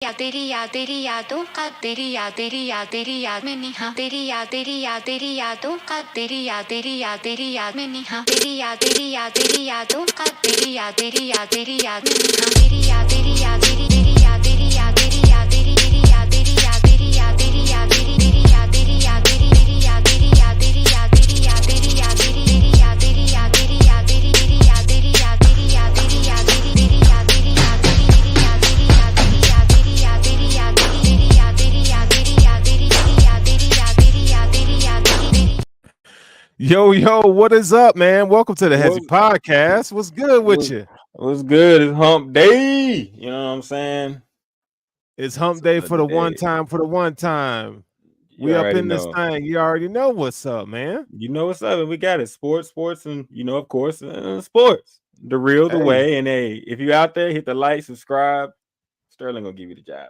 तेरी यादों का तेरी याद में निहा तेरी यादों का तेरी याद में निहा तेरी यादों का तेरी याद में निहा तेरी Yo, what is up, man? Welcome to the Hesi podcast. What's good with you? What's good? It's hump day. You know what I'm saying? It's hump day for the one time. We up in this thing. You already know what's up, man. You know what's up. And we got it. Sports, and, of course, sports. The real, the way. And, hey, if you out there, hit the like, subscribe. Sterling gonna give you the job.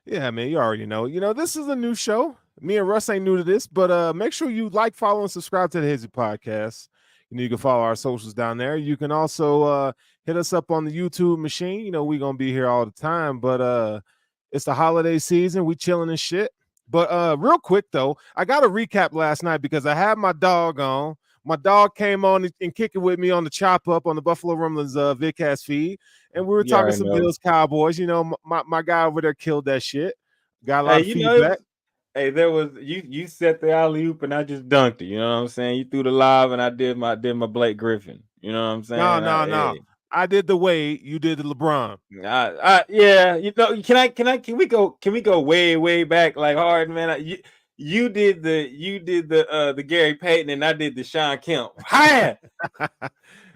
Yeah, man, you already know. This is a new show. Me and Russ ain't new to this, but make sure you like, follow, and subscribe to the Hesi podcast. You can follow our socials down there. You can also hit us up on the YouTube machine. We're going to be here all the time, but it's the holiday season. We chilling and shit. But real quick, though, I got a recap last night because I had my dog on. My dog came on and kicked it with me on the Chop Up on the Buffalo Rumblings Vidcast feed. And we were talking some Bills Cowboys. My guy over there killed that shit. Got a lot of feedback. There was you set the alley-oop and I just dunked it. You know what I'm saying? You threw the lob and I did my Blake Griffin. You know what I'm saying? No. I did the Wade, you did the LeBron. Yeah. Can we go way back like hard, man? You did the Gary Payton and I did the Sean Kemp. Hi.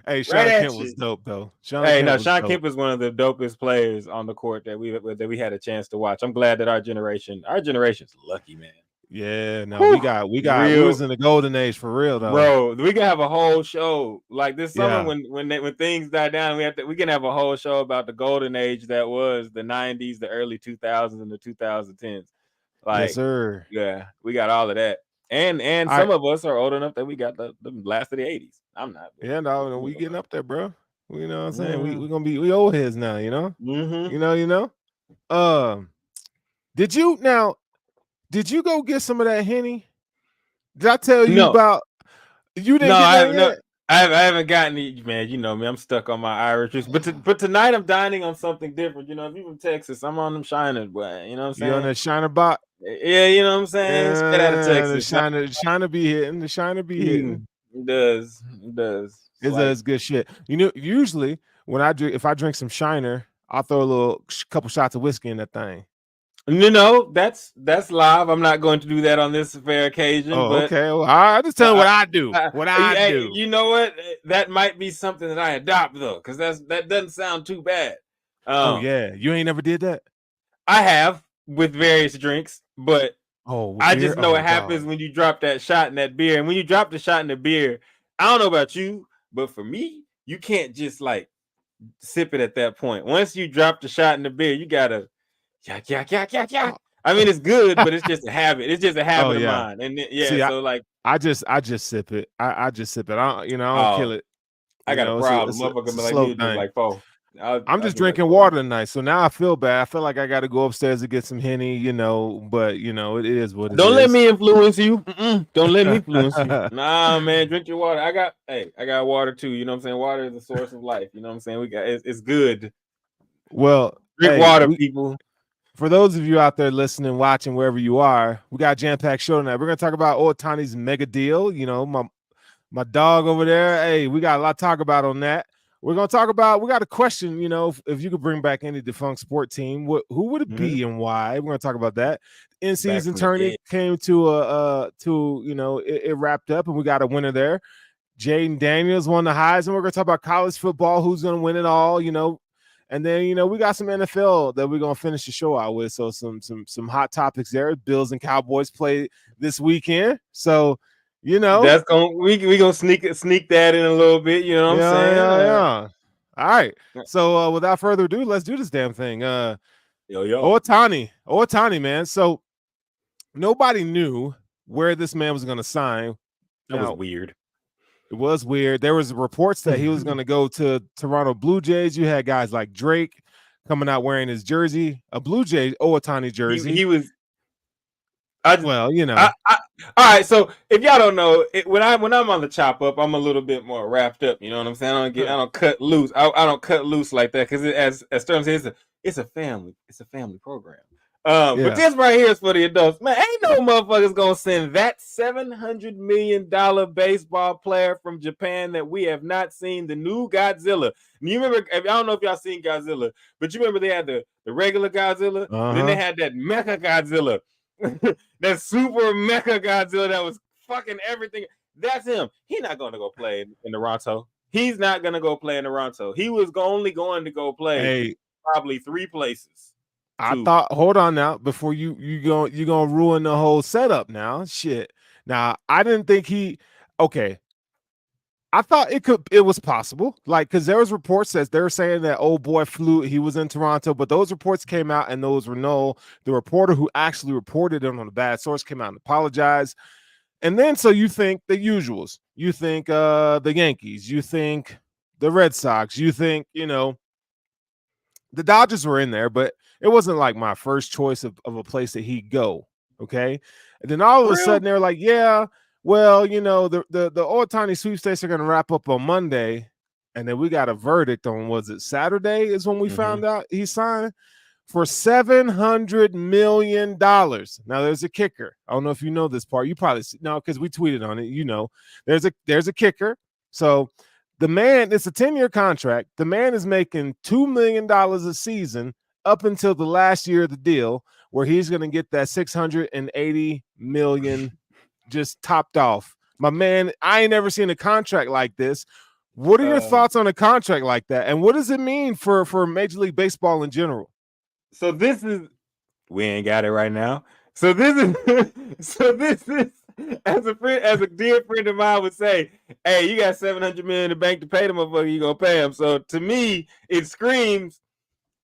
Hey, Sean Kemp was dope though. Sean Kemp is one of the dopest players on the court that we had a chance to watch. I'm glad that our generation's lucky, man. Yeah, no, we was in the golden age for real though. Bro, we can have a whole show like this summer when things die down. We can have a whole show about the golden age that was the 90s, the early 2000s, and the 2010s. Yes, sir. Yeah, we got all of that. And some of us are old enough that we got the last of the 80s. I'm not. Yeah, no, we getting up there, bro. You know what I'm saying? We old heads now, you know? Mm-hmm. You know? Did you go get some of that Henny? Did I tell you about you didn't get that yet? I haven't gotten it, man. You know me, I'm stuck on my Irish juice. But tonight I'm dining on something different. If you're from Texas, I'm on them Shiners, boy. You know what I'm saying? You on that Shiner bot? Yeah, you know what I'm saying? Straight out of Texas. The Shiner be hitting. The Shiner be hitting. It does. It's good shit. Usually when if I drink some Shiner, I'll throw a couple shots of whiskey in that thing. No, that's live. I'm not going to do that on this fair occasion. Okay. Well, I just tell you what I do. Do. You know what? That might be something that I adopt though, because that doesn't sound too bad. Yeah, you ain't never did that. I have with various drinks, but I just know it happens when you drop that shot in that beer. And when you drop the shot in the beer, I don't know about you, but for me, you can't just like sip it at that point. Once you drop the shot in the beer, you gotta yeah. I mean, it's good, but it's just a habit. It's just a habit of mine. And then, I just sip it. I just sip it. I don't kill it. I got a problem. Motherfucker be like me, just like four. I'm just drinking water tonight, so now I feel bad. I feel like I got to go upstairs to get some Henny, but it is what it is. Don't let me influence you. Don't let me influence you. Nah, man, drink your water. I got water too. You know what I'm saying? Water is the source of life. You know what I'm saying? It's good. Well, drink water, people. For those of you out there listening, watching, wherever you are, we got a jam-packed show tonight. We're going to talk about Ohtani's mega deal. My dog over there. Hey, we got a lot to talk about on that. We're going to talk about, we got a question, if you could bring back any defunct sport team, who would it be and why? We're going to talk about that. In-season tourney came to it wrapped up and we got a winner there. Jayden Daniels won the Heisman. We're going to talk about college football, who's going to win it all, And then, we got some NFL that we're going to finish the show out with. So some hot topics there. Bills and Cowboys play this weekend. So, that's we gonna sneak that in a little bit. You know what I'm saying? Yeah. All right. So without further ado, let's do this damn thing. Ohtani, man. So nobody knew where this man was going to sign. That was weird. It was weird. There was reports that he was going to go to Toronto Blue Jays. You had guys like Drake coming out wearing his jersey, a Blue Jay Ohtani jersey. He was. Well, you know. All right. So if y'all don't know, when I'm on the chop up, I'm a little bit more wrapped up. You know what I'm saying? I don't cut loose. I don't cut loose like that because as Sterling says, it's a family program. But this right here is for the adults. Man, ain't no motherfuckers gonna send that $700 million baseball player from Japan that we have not seen, the new Godzilla. And you remember, I don't know if y'all seen Godzilla, but you remember they had the regular Godzilla, and then they had that Mecha Godzilla. That super Mecha Godzilla that was fucking everything. That's him. He's not going to go play in Toronto. He's not going to go play in Toronto. He was only going to go play probably 3 places. I thought, hold on now, before you gonna ruin the whole setup now. Shit. Now, I didn't think okay. I thought it was possible, like, because there was reports that they were saying that old boy he was in Toronto, but those reports came out and those were null. The reporter who actually reported it on a bad source came out and apologized. And then so you think the usuals, you think the Yankees, you think the Red Sox, you think, the Dodgers were in there, but it wasn't like my first choice of a place that he'd go. Okay. And then all of a sudden they're like, yeah. Well, the Ohtani sweepstakes are going to wrap up on Monday, and then we got a verdict on, was it Saturday is when we found out he signed for $700 million. Now, there's a kicker. I don't know if you know this part. You probably no, because we tweeted on it. There's a kicker. So the man, it's a 10-year contract. The man is making $2 million a season up until the last year of the deal, where he's going to get that $680 million just topped off. My man, I ain't never seen a contract like this. What are your thoughts on a contract like that? And what does it mean for Major League Baseball in general? So we ain't got it right now. So this is as a dear friend of mine would say, hey, you got $700 million in the bank to pay the motherfucker, you gonna pay him. So to me, it screams,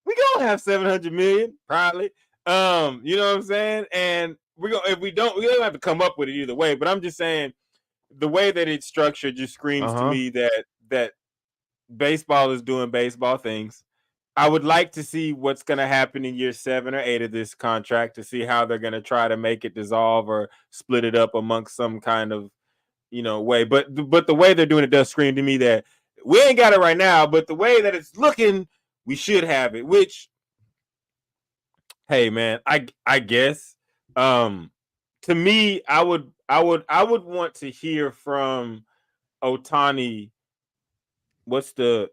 we gonna have $700 million, probably. You know what I'm saying? And if we don't have to come up with it either way. But I'm just saying, the way that it's structured just screams to me that baseball is doing baseball things. I would like to see what's going to happen in year 7 or 8 of this contract, to see how they're going to try to make it dissolve or split it up amongst some kind of way. But the way they're doing it does scream to me that we ain't got it right now. But the way that it's looking, we should have it. Which, hey man, I guess. To me, I would want to hear from Ohtani. What's up?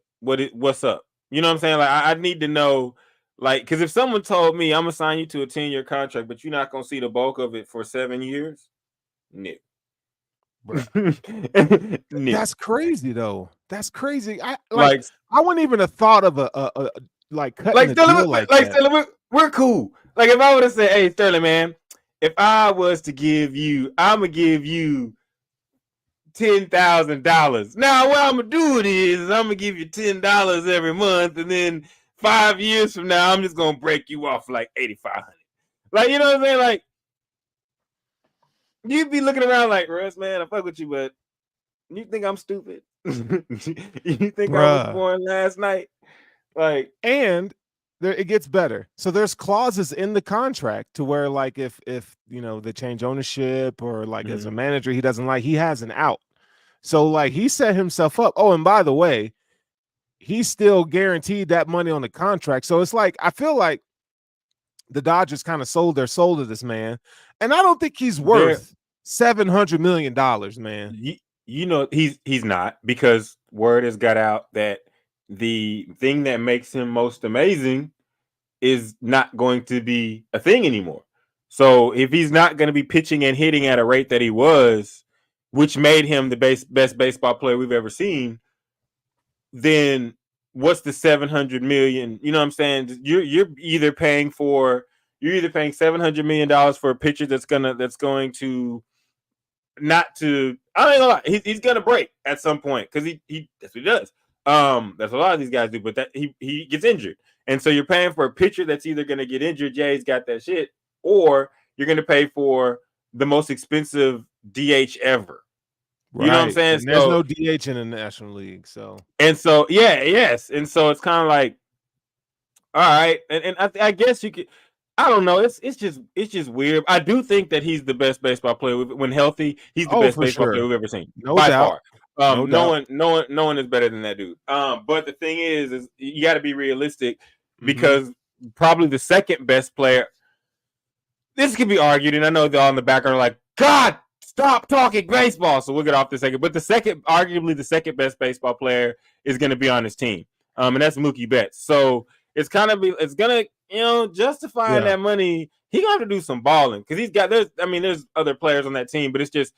You know what I'm saying? Like, I need to know, like, because if someone told me, I'm gonna sign you to a 10-year contract, but you're not gonna see the bulk of it for 7 years, no. That's crazy though. That's crazy. I wouldn't even have thought of a cutting a deal like that. Sterling, we're cool. Like, if I would have said, hey, Sterling, man, if I was to give you, I'm gonna give you $10,000. Now, what I'm gonna do is I'm gonna give you $10 every month, and then 5 years from now, I'm just gonna break you off like $8,500. Like, you know what I'm saying? Like, you'd be looking around like, Russ, man, I fuck with you, but you think I'm stupid? You think I was born last night? Like, and it gets better. So there's clauses in the contract to where, like, if they change ownership, or like as a manager he doesn't like, he has an out. So like, he set himself up. Oh, and by the way, he's still guaranteed that money on the contract. So it's like, I feel like the Dodgers kind of sold their soul to this man, and I don't think he's worth $700 million, man. He's not, because word has got out that the thing that makes him most amazing is not going to be a thing anymore. So if he's not going to be pitching and hitting at a rate that he was, which made him the best baseball player we've ever seen, then what's the $700 million? You know what I'm saying? You're either paying $700 million for a pitcher that's going to not to, I don't know, he's gonna break at some point, because he that's what he does. That's what a lot of these guys do, but that he gets injured. And so you're paying for a pitcher that's either gonna get injured, Jay's got that shit, or you're gonna pay for the most expensive DH ever. Right. You know what I'm saying? And there's no DH in the National League. So yes. And so it's kind of like, all right, and I guess you could. I don't know. It's just weird. I do think that he's the best baseball player when healthy. He's the best for baseball player sure. we've ever seen, No by doubt. far. No doubt. No one is better than that dude. But the thing is you got to be realistic because probably the second best player. This could be argued, and I know they're all in the background are like, God, stop talking baseball. So we'll get off this second. But arguably the second best baseball player is going to be on his team, and that's Mookie Betts. So it's gonna justifying that money. He gonna have to do some balling because there's other players on that team, but it's just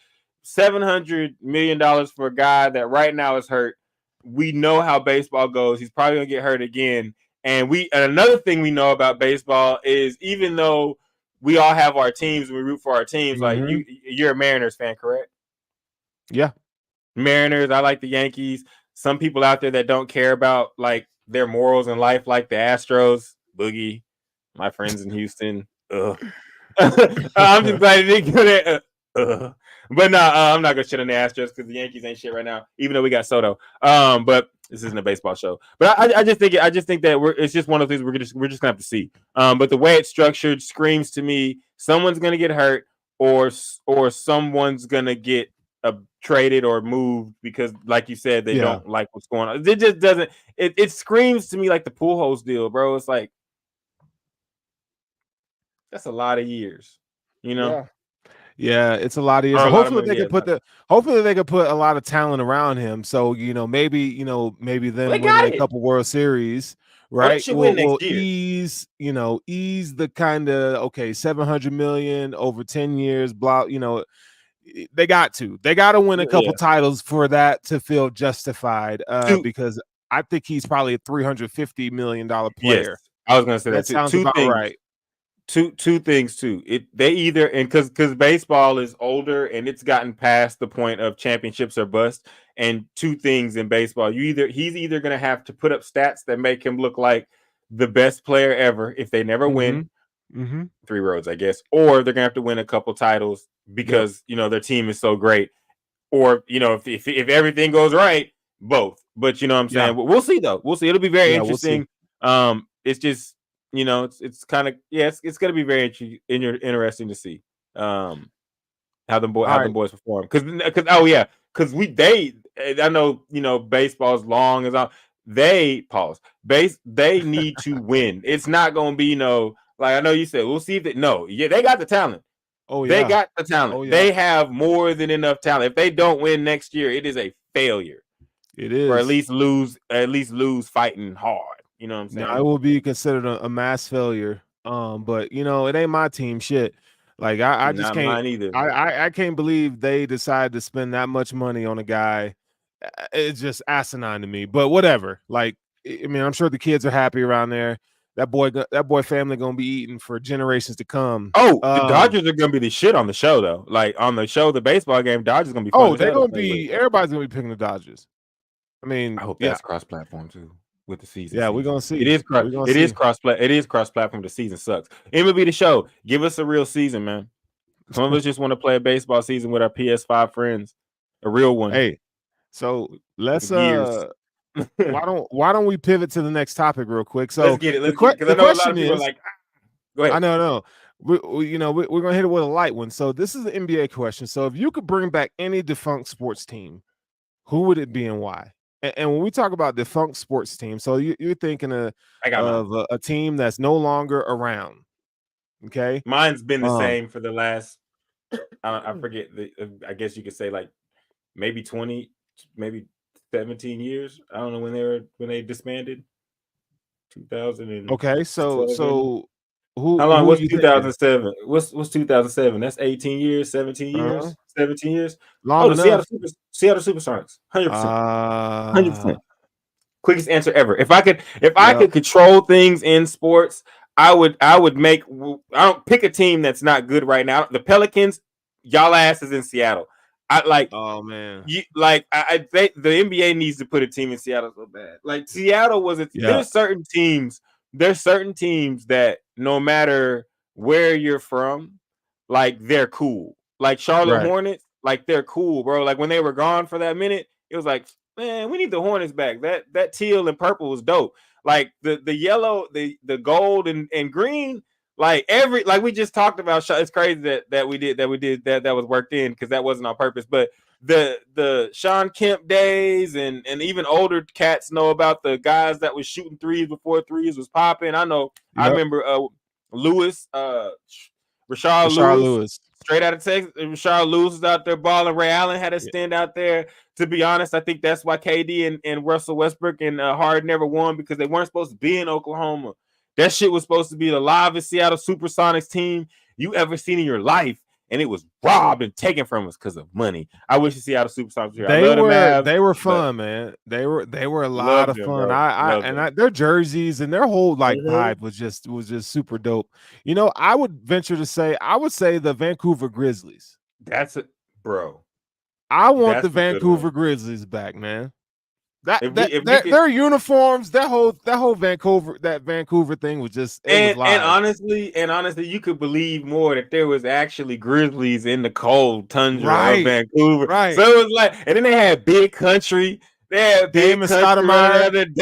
$700 million for a guy that right now is hurt. We know how baseball goes. He's probably gonna get hurt again. And another thing we know about baseball is even though we all have our teams and we root for our teams, like you're a Mariners fan, correct? Yeah. Mariners. I like the Yankees. Some people out there that don't care about like their morals in life, like the Astros, Boogie, my friends in Houston. I'm just glad he didn't go there. But no, I'm not gonna shit on the Astros because the Yankees ain't shit right now, even though we got Soto. But this isn't a baseball show. But I just think that it's just one of those things we're just gonna have to see. But the way it's structured screams to me someone's gonna get hurt or someone's gonna get traded or moved because, like you said, they don't like what's going on. It just doesn't. It screams to me like the Pujols deal, bro. It's like that's a lot of years, you know. Yeah, it's a lot of years. So hopefully they can put a lot of talent around him. So maybe them winning a couple World Series, right? Will ease the kind of $700 million over 10 years. Blah, they got to win a couple titles for that to feel justified. Because I think he's probably a $350 million player. Yes, I was gonna say that sounds about right. Two things too. They either because baseball is older and it's gotten past the point of championships or bust. And two things in baseball, he's either gonna have to put up stats that make him look like the best player ever if they never win. Three roads, I guess, or they're gonna have to win a couple titles because their team is so great. Or if everything goes right, both. But you know what I'm saying. We'll see though. We'll see. It'll be very interesting. It's just. It's kind of it's going to be very interesting to see how them boys perform because I know baseball's long as they need to win. It's not going to be like I know you said we'll see if they got the talent. They got the talent. They have more than enough talent. If they don't win next year, it is a failure. It is, or at least lose fighting hard. You know what I'm saying? No, it will be considered a mass failure. But it ain't my team. Shit, like I just can't. Mine either. I can't believe they decided to spend that much money on a guy. It's just asinine to me. But whatever. Like, I mean, I'm sure the kids are happy around there. That boy family gonna be eating for generations to come. Oh, the Dodgers are gonna be the shit on the show though. Like on the show, the baseball game, Dodgers gonna be. They're gonna be. Everybody's gonna be picking the Dodgers. I mean, I hope that's cross-platform too. With the season, we're gonna see. It is cross-platform. The season sucks. MLB the show. Give us a real season, man. Some of us just want to play a baseball season with our PS5 friends, a real one. Hey, so let's why don't we pivot to the next topic real quick? So let's get it. The question is, like, go ahead. I know. We're gonna hit it with a light one. So this is the NBA question. So if you could bring back any defunct sports team, who would it be and why? And when we talk about defunct sports team, so you're thinking of a team that's no longer around. Okay, mine's been the same for the last. I forget. I guess you could say like maybe 20, maybe 17 years. I don't know when they disbanded. 2000. Okay, so how long was 2007? What's 2007? That's 18 years, 17 years, 17 years. Long enough. Seattle Supersonics, 100%. 100%. Quickest answer ever. If I could control things in sports, I would I don't pick a team that's not good right now. The Pelicans, y'all asses in Seattle. Oh man. I think the NBA needs to put a team in Seattle so bad. Like Seattle there's certain teams that no matter where you're from, like they're cool. Like Charlotte Hornets, like they're cool, bro. Like when they were gone for that minute, it was like, man, we need the Hornets back. That teal and purple was dope. Like the yellow, the gold and green, like we just talked about. It's crazy that we did that was worked in because that wasn't on purpose. But the Sean Kemp days and even older cats know about the guys that was shooting threes before threes was popping. I know. Yep. I remember Lewis, Rashard Lewis. Straight out of Texas, Rashard Lewis was out there balling. Ray Allen had a stand out there. To be honest, I think that's why KD and Russell Westbrook and Harden never won because they weren't supposed to be in Oklahoma. That shit was supposed to be the livest Seattle Supersonics team you ever seen in your life, and it was robbed and taken from us because of money. I wish the Seattle Supersonics were here. They were fun, man. They were a lot of fun. Their jerseys and their whole vibe was just super dope. You know, I would venture to say the Vancouver Grizzlies. That's it, bro. I want the Vancouver Grizzlies back, man. Their uniforms, that whole Vancouver thing was just and honestly, you could believe more that there was actually Grizzlies in the cold tundra of Vancouver. Right. So it was like, and then they had Big Country. They had Damon Stoudemire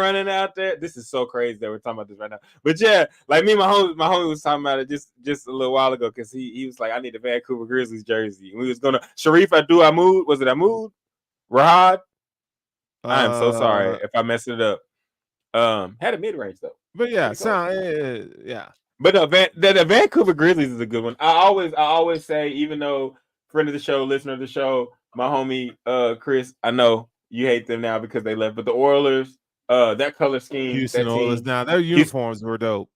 running out there. This is so crazy that we're talking about this right now. But yeah, like me and my homie was talking about it just a little while ago because he was like, I need a Vancouver Grizzlies jersey. And we was gonna Sharif Abdul-Hamoud. Was it Hamoud? Rahad? I am so sorry if I messed it up. Had a mid-range though. But yeah, yeah. But the Vancouver Grizzlies is a good one. I always say, even though friend of the show, listener of the show, my homie Chris, I know you hate them now because they left, but the Oilers, that color scheme, Houston Oilers now, their uniforms were dope.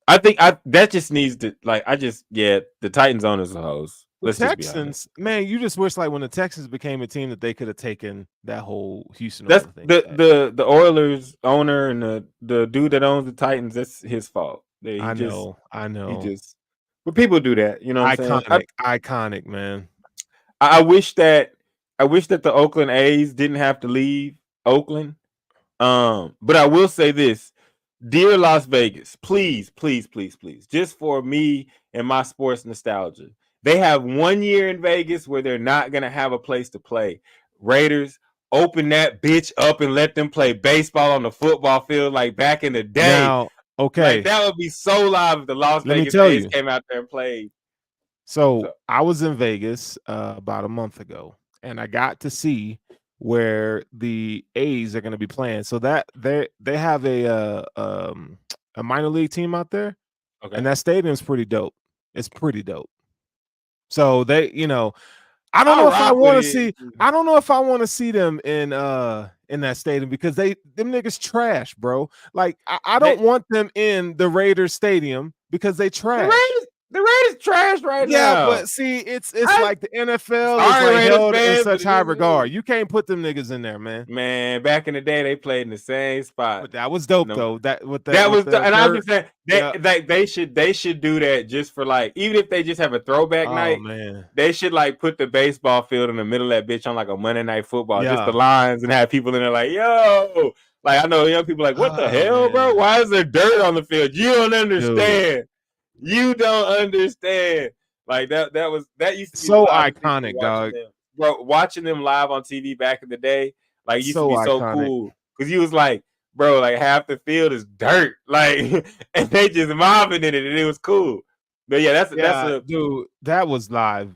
I think that just needs to the Titans owners are hoes. The Texans, man, you just wish when the Texans became a team that they could have taken that whole Houston. That's thing. The Oilers owner and the dude that owns the Titans. That's his fault. I know. But people do that, you know. What iconic, man. I wish that the Oakland A's didn't have to leave Oakland. But I will say this. Dear Las Vegas, please, just for me and my sports nostalgia, they have 1 year in Vegas where they're not going to have a place to play. Raiders, open that bitch up and let them play baseball on the football field like back in the day. Now, okay. That would be so live if the Las Vegas A's came out there and played. So I was in Vegas about a month ago, and I got to see where the A's are going to be playing. So that they have a minor league team out there, and that stadium's pretty dope. It's pretty dope. So they, I don't know if I want to see them in that stadium because them niggas trash, bro. Like I don't want them in the Raiders stadium because they trash. The Raiders trash right now. Yeah, but see, it's like the NFL is held in such high regard. You can't put them niggas in there, man. Man, back in the day, they played in the same spot. But that was dope though. And I was just saying they should do that just for even if they just have a throwback night. Man. They should put the baseball field in the middle of that bitch on a Monday Night Football, just the lines, and have people in there yo. I know young people what the hell, man? Bro? Why is there dirt on the field? You don't understand. Dude. You don't understand. That used to be so iconic, dog. Bro, watching them live on TV back in the day, used to be so cool. Because you was bro, half the field is dirt. And they just mobbing in it, and it was cool. But yeah, dude, that was live.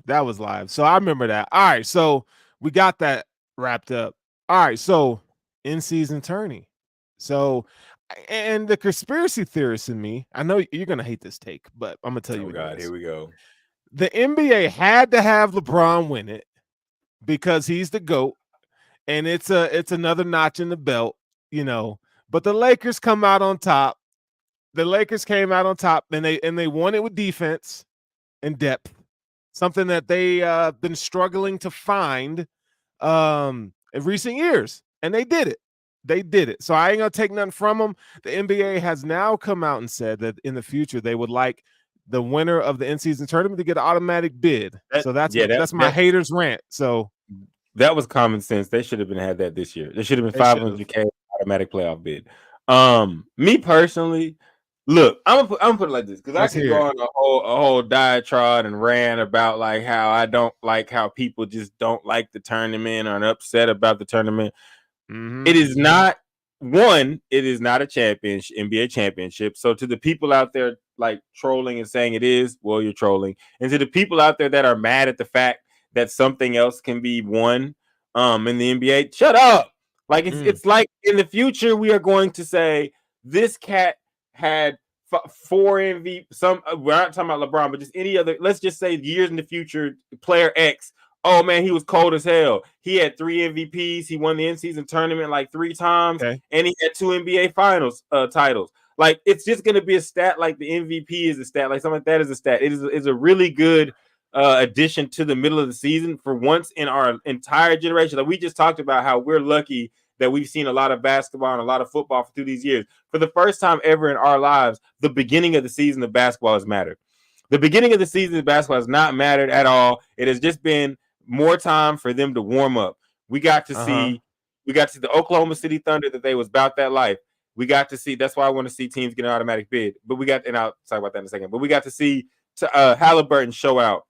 So I remember that. All right, so we got that wrapped up. All right, so in-season tourney. So and the conspiracy theorist in me, I know you're gonna hate this take, but I'm gonna tell you. Oh God, here we go. The NBA had to have LeBron win it because he's the GOAT, and it's another notch in the belt, But the Lakers come out on top. The Lakers came out on top, and they won it with defense and depth, something that they been struggling to find in recent years, and they did it. So I ain't gonna take nothing from them. The NBA has now come out and said that in the future they would like the winner of the in-season tournament to get an automatic bid. So that's my haters rant. So that was common sense. They should have had that this year. There should have been $500K automatic playoff bid. Me personally, look, I'm gonna put it like this because I can go on a whole diatribe and rant about how I don't like how people just don't like the tournament or are upset about the tournament. Mm-hmm. It is not one, it is not a championship, NBA championship. So to the people out there like trolling and saying it is, well, you're trolling. And to the people out there that are mad at the fact that something else can be won in the NBA, shut up. Like it's like in the future we are going to say this cat had 4 MVP. We're not talking about LeBron, but just any other. Let's just say years in the future, player X. Oh man, he was cold as hell. He had 3 MVPs. He won the in-season tournament like 3 times, and he had 2 NBA Finals titles. Like it's just going to be a stat. Like the MVP is a stat. Like something like that is a stat. It is a really good addition to the middle of the season for once in our entire generation. Like we just talked about how we're lucky that we've seen a lot of basketball and a lot of football through these years. For the first time ever in our lives, the beginning of the season of basketball has mattered. The beginning of the season of basketball has not mattered at all. It has just been more time for them to warm up. We got to see the Oklahoma City Thunder that they was about that life. We got to see. That's why I want to see teams get an automatic bid. But we got, and I'll talk about that in a second. But we got to see Halliburton show out.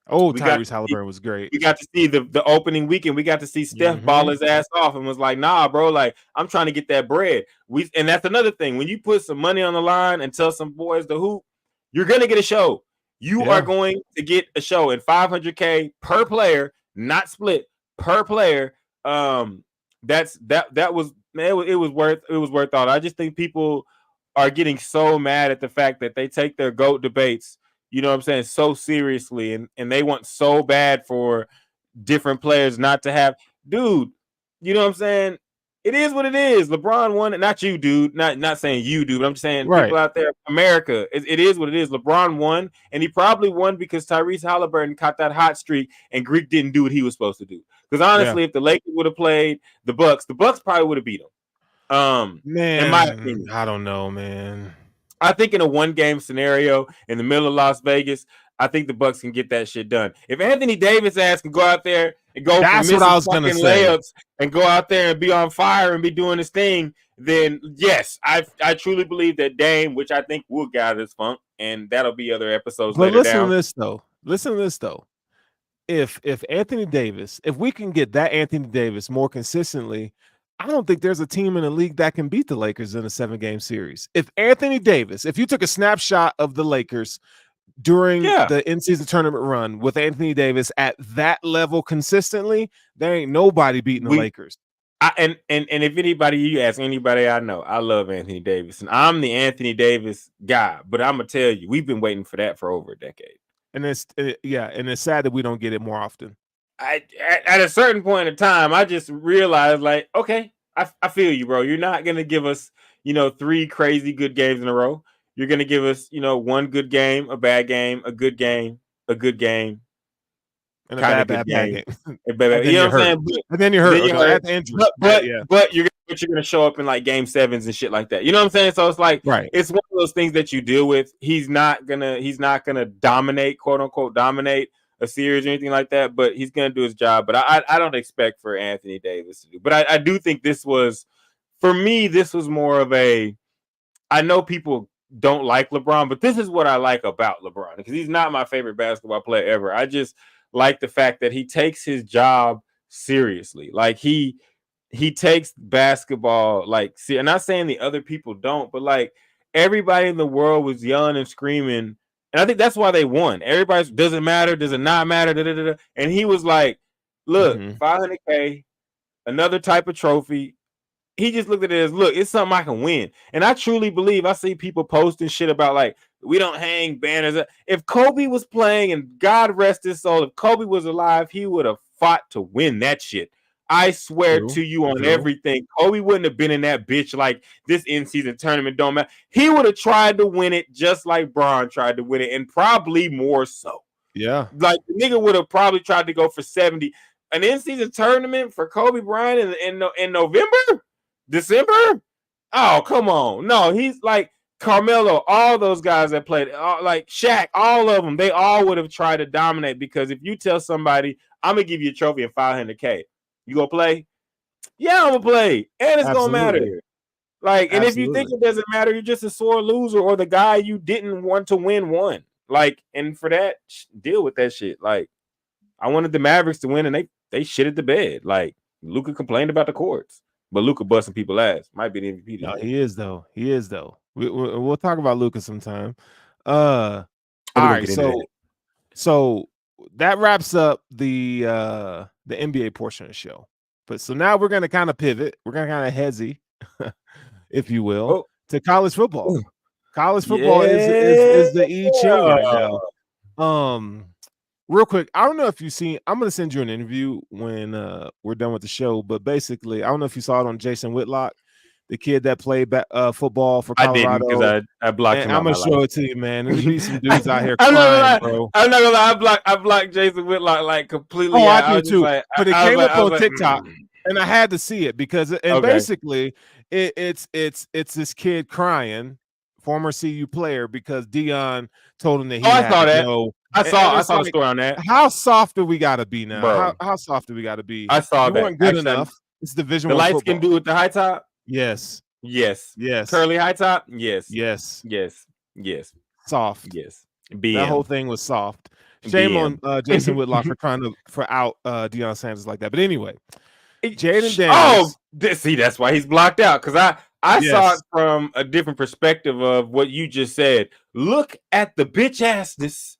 Oh, Tyrese Halliburton was great. We got to see the opening weekend. We got to see Steph ball his ass off and was like, nah, bro, like I'm trying to get that bread. And that's another thing. When you put some money on the line and tell some boys to hoop, you're gonna get a show. You are going to get a show, and $500K per player, not split, per player. That was, man, it was worth all. I just think people are getting so mad at the fact that they take their GOAT debates, you know what I'm saying, so seriously, and they want so bad for different players not to have, dude, you know what I'm saying? It is what it is. LeBron won it. Not you, dude. Not saying you, dude, but I'm just saying people out there, America, it is what it is. LeBron won, and he probably won because Tyrese Halliburton caught that hot streak and Greek didn't do what he was supposed to do. Because honestly, if the Lakers would have played the Bucks probably would have beat them. Man, in my opinion. I don't know, man. I think in a 1-game scenario in the middle of Las Vegas, I think the Bucks can get that shit done. If Anthony Davis ass can go out there and go for missing fucking layups and go out there and be on fire and be doing his thing, then yes, I truly believe that Dame, which I think will get out of this funk, and that'll be other episodes later listen down. Listen to this though. If Anthony Davis, if we can get that Anthony Davis more consistently, I don't think there's a team in the league that can beat the Lakers in a 7-game series. If Anthony Davis, if you took a snapshot of the Lakers during the in-season tournament run with Anthony Davis at that level consistently, there ain't nobody beating the Lakers. And if anybody, you ask anybody I know, I love Anthony Davis, and I'm the Anthony Davis guy. But I'm gonna tell you, we've been waiting for that for over a decade. And it's sad that we don't get it more often. At a certain point in time, I just realized, like, okay, I feel you, bro. You're not gonna give us, 3 crazy good games in a row. You're going to give us, 1 good game, a bad game, a good game, a good game, and a bad game. You know what I'm saying? And then you're hurt. But you're going to show up in like game 7s and shit like that. You know what I'm saying? So it's like, it's one of those things that you deal with. He's not gonna dominate, quote unquote, dominate a series or anything like that. But he's gonna do his job. But I don't expect for Anthony Davis to do. But I do think this was, for me, this was more of a. I know people don't like LeBron, but this is what I like about LeBron, because he's not my favorite basketball player ever. I just like the fact that he takes his job seriously. Like he takes basketball like, see, I'm not saying the other people don't, but like everybody in the world was yelling and screaming, and I think that's why they won. Everybody's, does it matter? Does it not matter? Da, da, da, da. And he was like, look, $500K, another type of trophy. He just looked at it as, look, it's something I can win. And I truly believe, I see people posting shit about like, we don't hang banners. If Kobe was playing, and God rest his soul, if Kobe was alive, he would have fought to win that shit. I swear to you on everything, Kobe wouldn't have been in that bitch like this in-season tournament don't matter. He would have tried to win it just like Bron tried to win it, and probably more so. Yeah. Like the nigga would have probably tried to go for 70. An in-season tournament for Kobe Bryant in November? December? Oh, come on. No, he's like Carmelo, all those guys that played, like Shaq, all of them, they all would have tried to dominate, because if you tell somebody, I'm going to give you a trophy and $500K, you going to play? Yeah, I'm going to play. And it's going to matter. Like, and if you think it doesn't matter, you're just a sore loser, or the guy you didn't want to win won. Like, and for that, deal with that shit. Like, I wanted the Mavericks to win, and they shitted the bed. Like, Luka complained about the courts. but Luka busting people ass. Might be the MVP. No, he is though. We'll talk about Luka sometime. All right, so that wraps up the NBA portion of the show. But so now we're gonna kind of pivot. We're gonna kind of Hesi, if you will, to college football. College football is the I-Ching right now. Real quick, I don't know if you've seen. I'm gonna send you an interview when we're done with the show. But basically, I don't know if you saw it on Jason Whitlock, the kid that played football for Colorado. I didn't because I blocked him. I'm gonna show it to you, man. There's be some dudes out here crying, bro. I'm not gonna lie. I blocked Jason Whitlock like completely. Oh, I do too. But it came up on TikTok, and I had to see it because basically it's this kid crying, former CU player, because Dion told him that he had to go. I saw the story on that. How soft do we gotta be now? Bro. How soft do we gotta be? I saw that. You weren't good enough. It's Division I. The light skin dude with the high top. Yes. Curly high top. Yes. Soft. Yes. That whole thing was soft. Shame on Jason Whitlock for trying to out Deion Sanders like that. But anyway, Jayden Daniels. See, that's why he's blocked out, because I saw it from a different perspective of what you just said. Look at the bitch assness.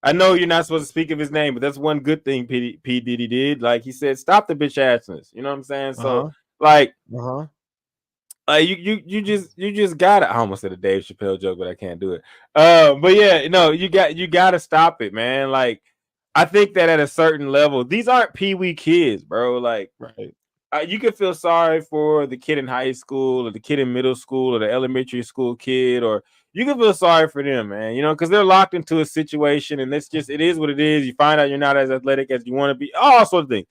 I know you're not supposed to speak of his name, but that's one good thing P. Diddy did. Like, he said, stop the bitch assness. You know what I'm saying? So, you just gotta. I almost said a Dave Chappelle joke, but I can't do it. But yeah, no, you gotta stop it, man. Like, I think that at a certain level, these aren't peewee kids, bro. Like, you can feel sorry for the kid in high school or the kid in middle school or the elementary school kid, or you can feel sorry for them, man, you know, because they're locked into a situation, and it is what it is. You find out you're not as athletic as you want to be, all sorts of things.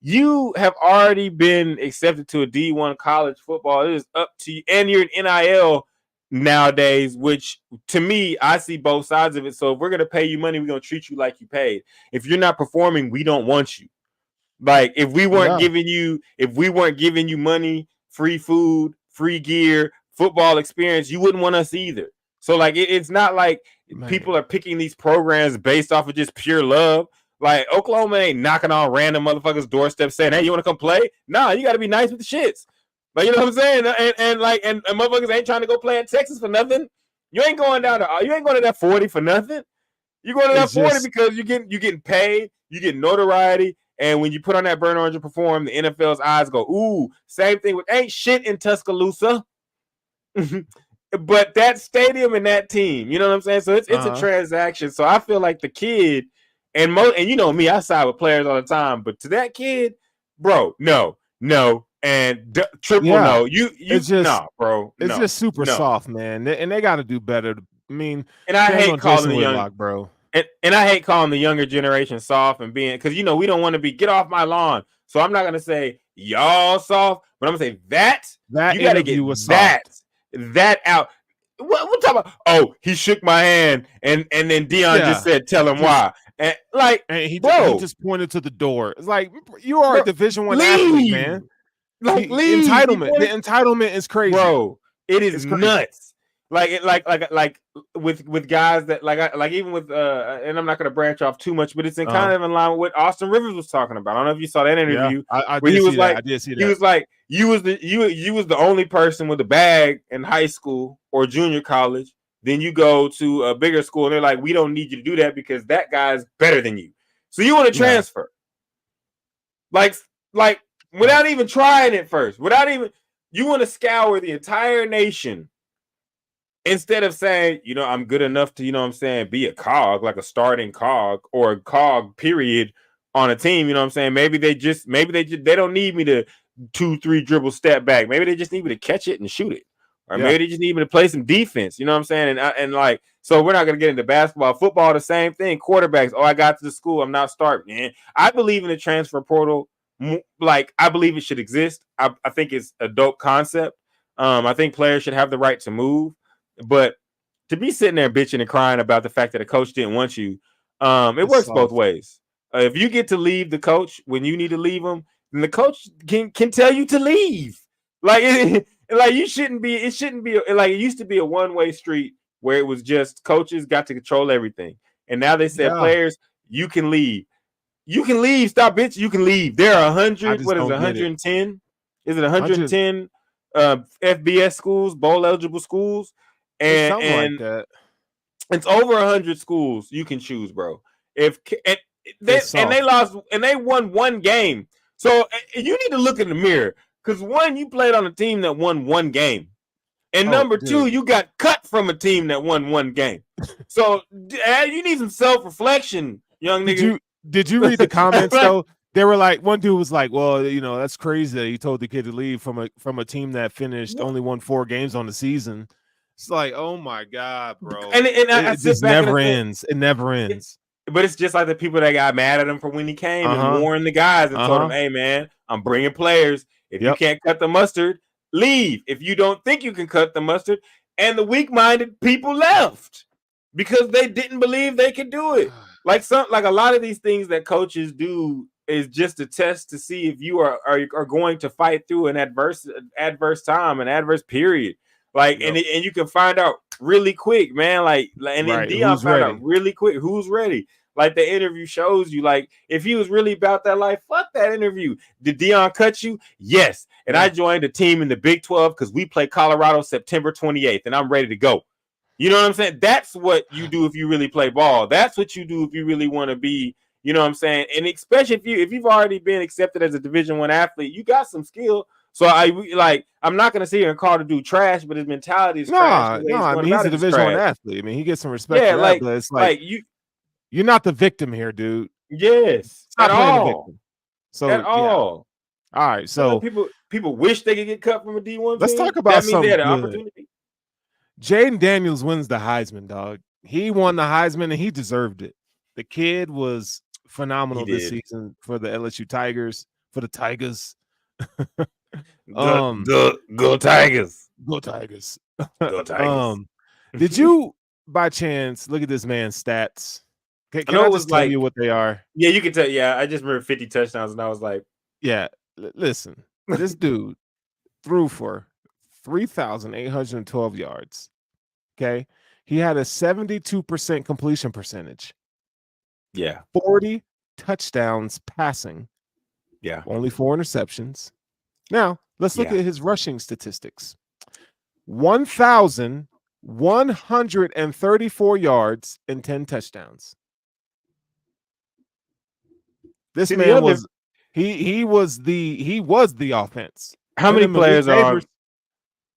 You have already been accepted to a D1 college football. It is up to you, and you're an NIL nowadays, which to me, I see both sides of it. So if we're going to pay you money, we're going to treat you like you paid. If you're not performing, we don't want you. Like, if we weren't giving you money, free food, free gear, football experience, you wouldn't want us either. So like, it's not like people are picking these programs based off of just pure love. Like, Oklahoma ain't knocking on random motherfuckers' doorsteps saying, "Hey, you want to come play?" Nah, you got to be nice with the shits. Like, you know what I'm saying? And motherfuckers ain't trying to go play in Texas for nothing. You ain't going to that 40 for nothing. You're going to that 40 because you're getting paid, you get notoriety. And when you put on that burn orange and perform, the NFL's eyes go, ooh, same thing with ain't shit in Tuscaloosa. But that stadium and that team, you know what I'm saying? So it's a transaction. So I feel like the kid, and you know me, I side with players all the time, but to that kid, bro, no, and triple no. Bro. It's just super soft, man. And they got to do better. I mean, and I hate calling the young bro. And I hate calling the younger generation soft and being, because, you know, we don't want to be get off my lawn. So I'm not going to say y'all soft, but I'm going to say that you got to get that out. What talking about? Oh, he shook my hand and then Dion just said, tell him why. And he just pointed to the door. It's like, you are a Division I athlete, man. Like, the entitlement is crazy, bro. It is nuts. Like with guys that like even with and I'm not gonna branch off too much, but it's kind of in line with what Austin Rivers was talking about. I don't know if you saw that interview. Yeah, I did see that. He was like, you was the only person with a bag in high school or junior college. Then you go to a bigger school and they're like, we don't need you to do that because that guy's better than you. So you want to transfer. Like without even trying it first, you want to scour the entire nation. Instead of saying, you know, I'm good enough to, you know what I'm saying, be a cog, like a starting cog or a cog period on a team, you know what I'm saying? Maybe they don't need me to 2-3 dribble step back. Maybe they just need me to catch it and shoot it. Or maybe they just need me to play some defense, you know what I'm saying? And like, so we're not going to get into basketball. Football, the same thing. Quarterbacks, I got to the school, I'm not starting. Man, I believe in the transfer portal. Like, I believe it should exist. I think it's a dope concept. I think players should have the right to move. But to be sitting there bitching and crying about the fact that a coach didn't want you, it works both ways. If you get to leave the coach when you need to leave him, then the coach can tell you to leave. Like, you shouldn't be. It shouldn't be like it used to be a one-way street where it was just coaches got to control everything, and now they said players, you can leave. You can leave. Stop bitch. You can leave. There are 100. What is 110? Is it 110 FBS schools, bowl eligible schools, it's something like and that. it's over 100 schools you can choose, bro. If and they lost and they won one game, so you need to look in the mirror because one, you played on a team that won one game, and number two, you got cut from a team that won one game. So you need some self-reflection, young nigga. Did you read the comments though? They were like, one dude was like, "Well, that's crazy that he told the kid to leave from a team that finished only won 4 games on the season." It's like, oh my god, bro! And it just never ends. It never ends. But it's just like the people that got mad at him for when he came and warned the guys and told them, "Hey, man, I'm bringing players. If you can't cut the mustard, leave. If you don't think you can cut the mustard," and the weak-minded people left because they didn't believe they could do it. Like a lot of these things that coaches do is just a test to see if you are going to fight through an adverse time, an adverse period. Like, and you can find out really quick, man. And Dion found out really quick who's ready. Like the interview shows you, like if he was really about that life, fuck that interview. Did Dion cut you? Yes. And I joined a team in the Big 12 because we play Colorado September 28th, and I'm ready to go. You know what I'm saying? That's what you do if you really play ball. That's what you do if you really want to be. You know what I'm saying? And especially if you've already been accepted as a Division I athlete, you got some skill. So I'm not gonna sit here and call the dude trash, but his mentality is trash. No, I mean he's a Division I athlete. I mean he gets some respect for that, but it's like you're not the victim here, dude. Yes, at all. So at all. All right, so people wish they could get cut from a D1 let's team. talk about that means something they had an good. Opportunity. Jayden Daniels wins the Heisman, dog. He won the Heisman and he deserved it. The kid was phenomenal this season for the LSU Tigers, for the Tigers. Go Tigers. Go Tigers. Go Tigers. Did you by chance look at this man's stats? Can I just tell you what they are? Yeah, you can tell. Yeah, I just remember 50 touchdowns and I was like, yeah, listen, this dude threw for 3,812 yards. Okay. He had a 72% completion percentage. Yeah. 40 touchdowns passing. Yeah. Only 4 interceptions. Now, let's look at his rushing statistics. 1,134 yards and 10 touchdowns. This man was he was the offense. How many players are on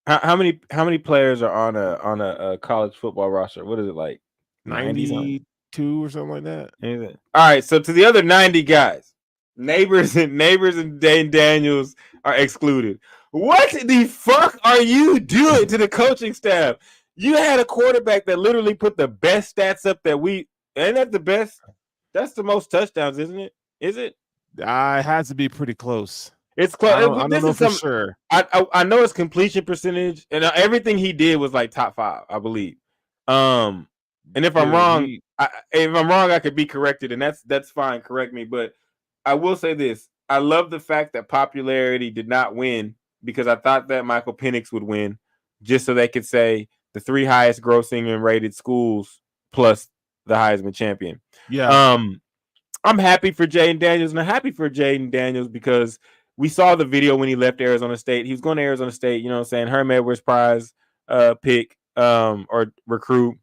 how many players are on a college football roster? What is it like? 92 or something like that. Anything. All right, so to the other 90 guys, Neighbors and Jayden Daniels are excluded. What the fuck are you doing to the coaching staff? You had a quarterback that literally put the best stats up ain't that the best? That's the most touchdowns, isn't it? Is it? It has to be pretty close. It's close. I don't know for sure. I know his completion percentage and everything he did was like top 5, I believe. And if I'm wrong, I could be corrected, and that's fine. Correct me, but I will say this: I love the fact that popularity did not win because I thought that Michael Penix would win, just so they could say the 3 highest grossing and rated schools plus the Heisman champion. Yeah. I'm happy for Jayden Daniels, and I'm happy for Jayden Daniels because we saw the video when he left Arizona State. He was going to Arizona State, you know what I'm saying? Herm Edwards Prize pick or recruit.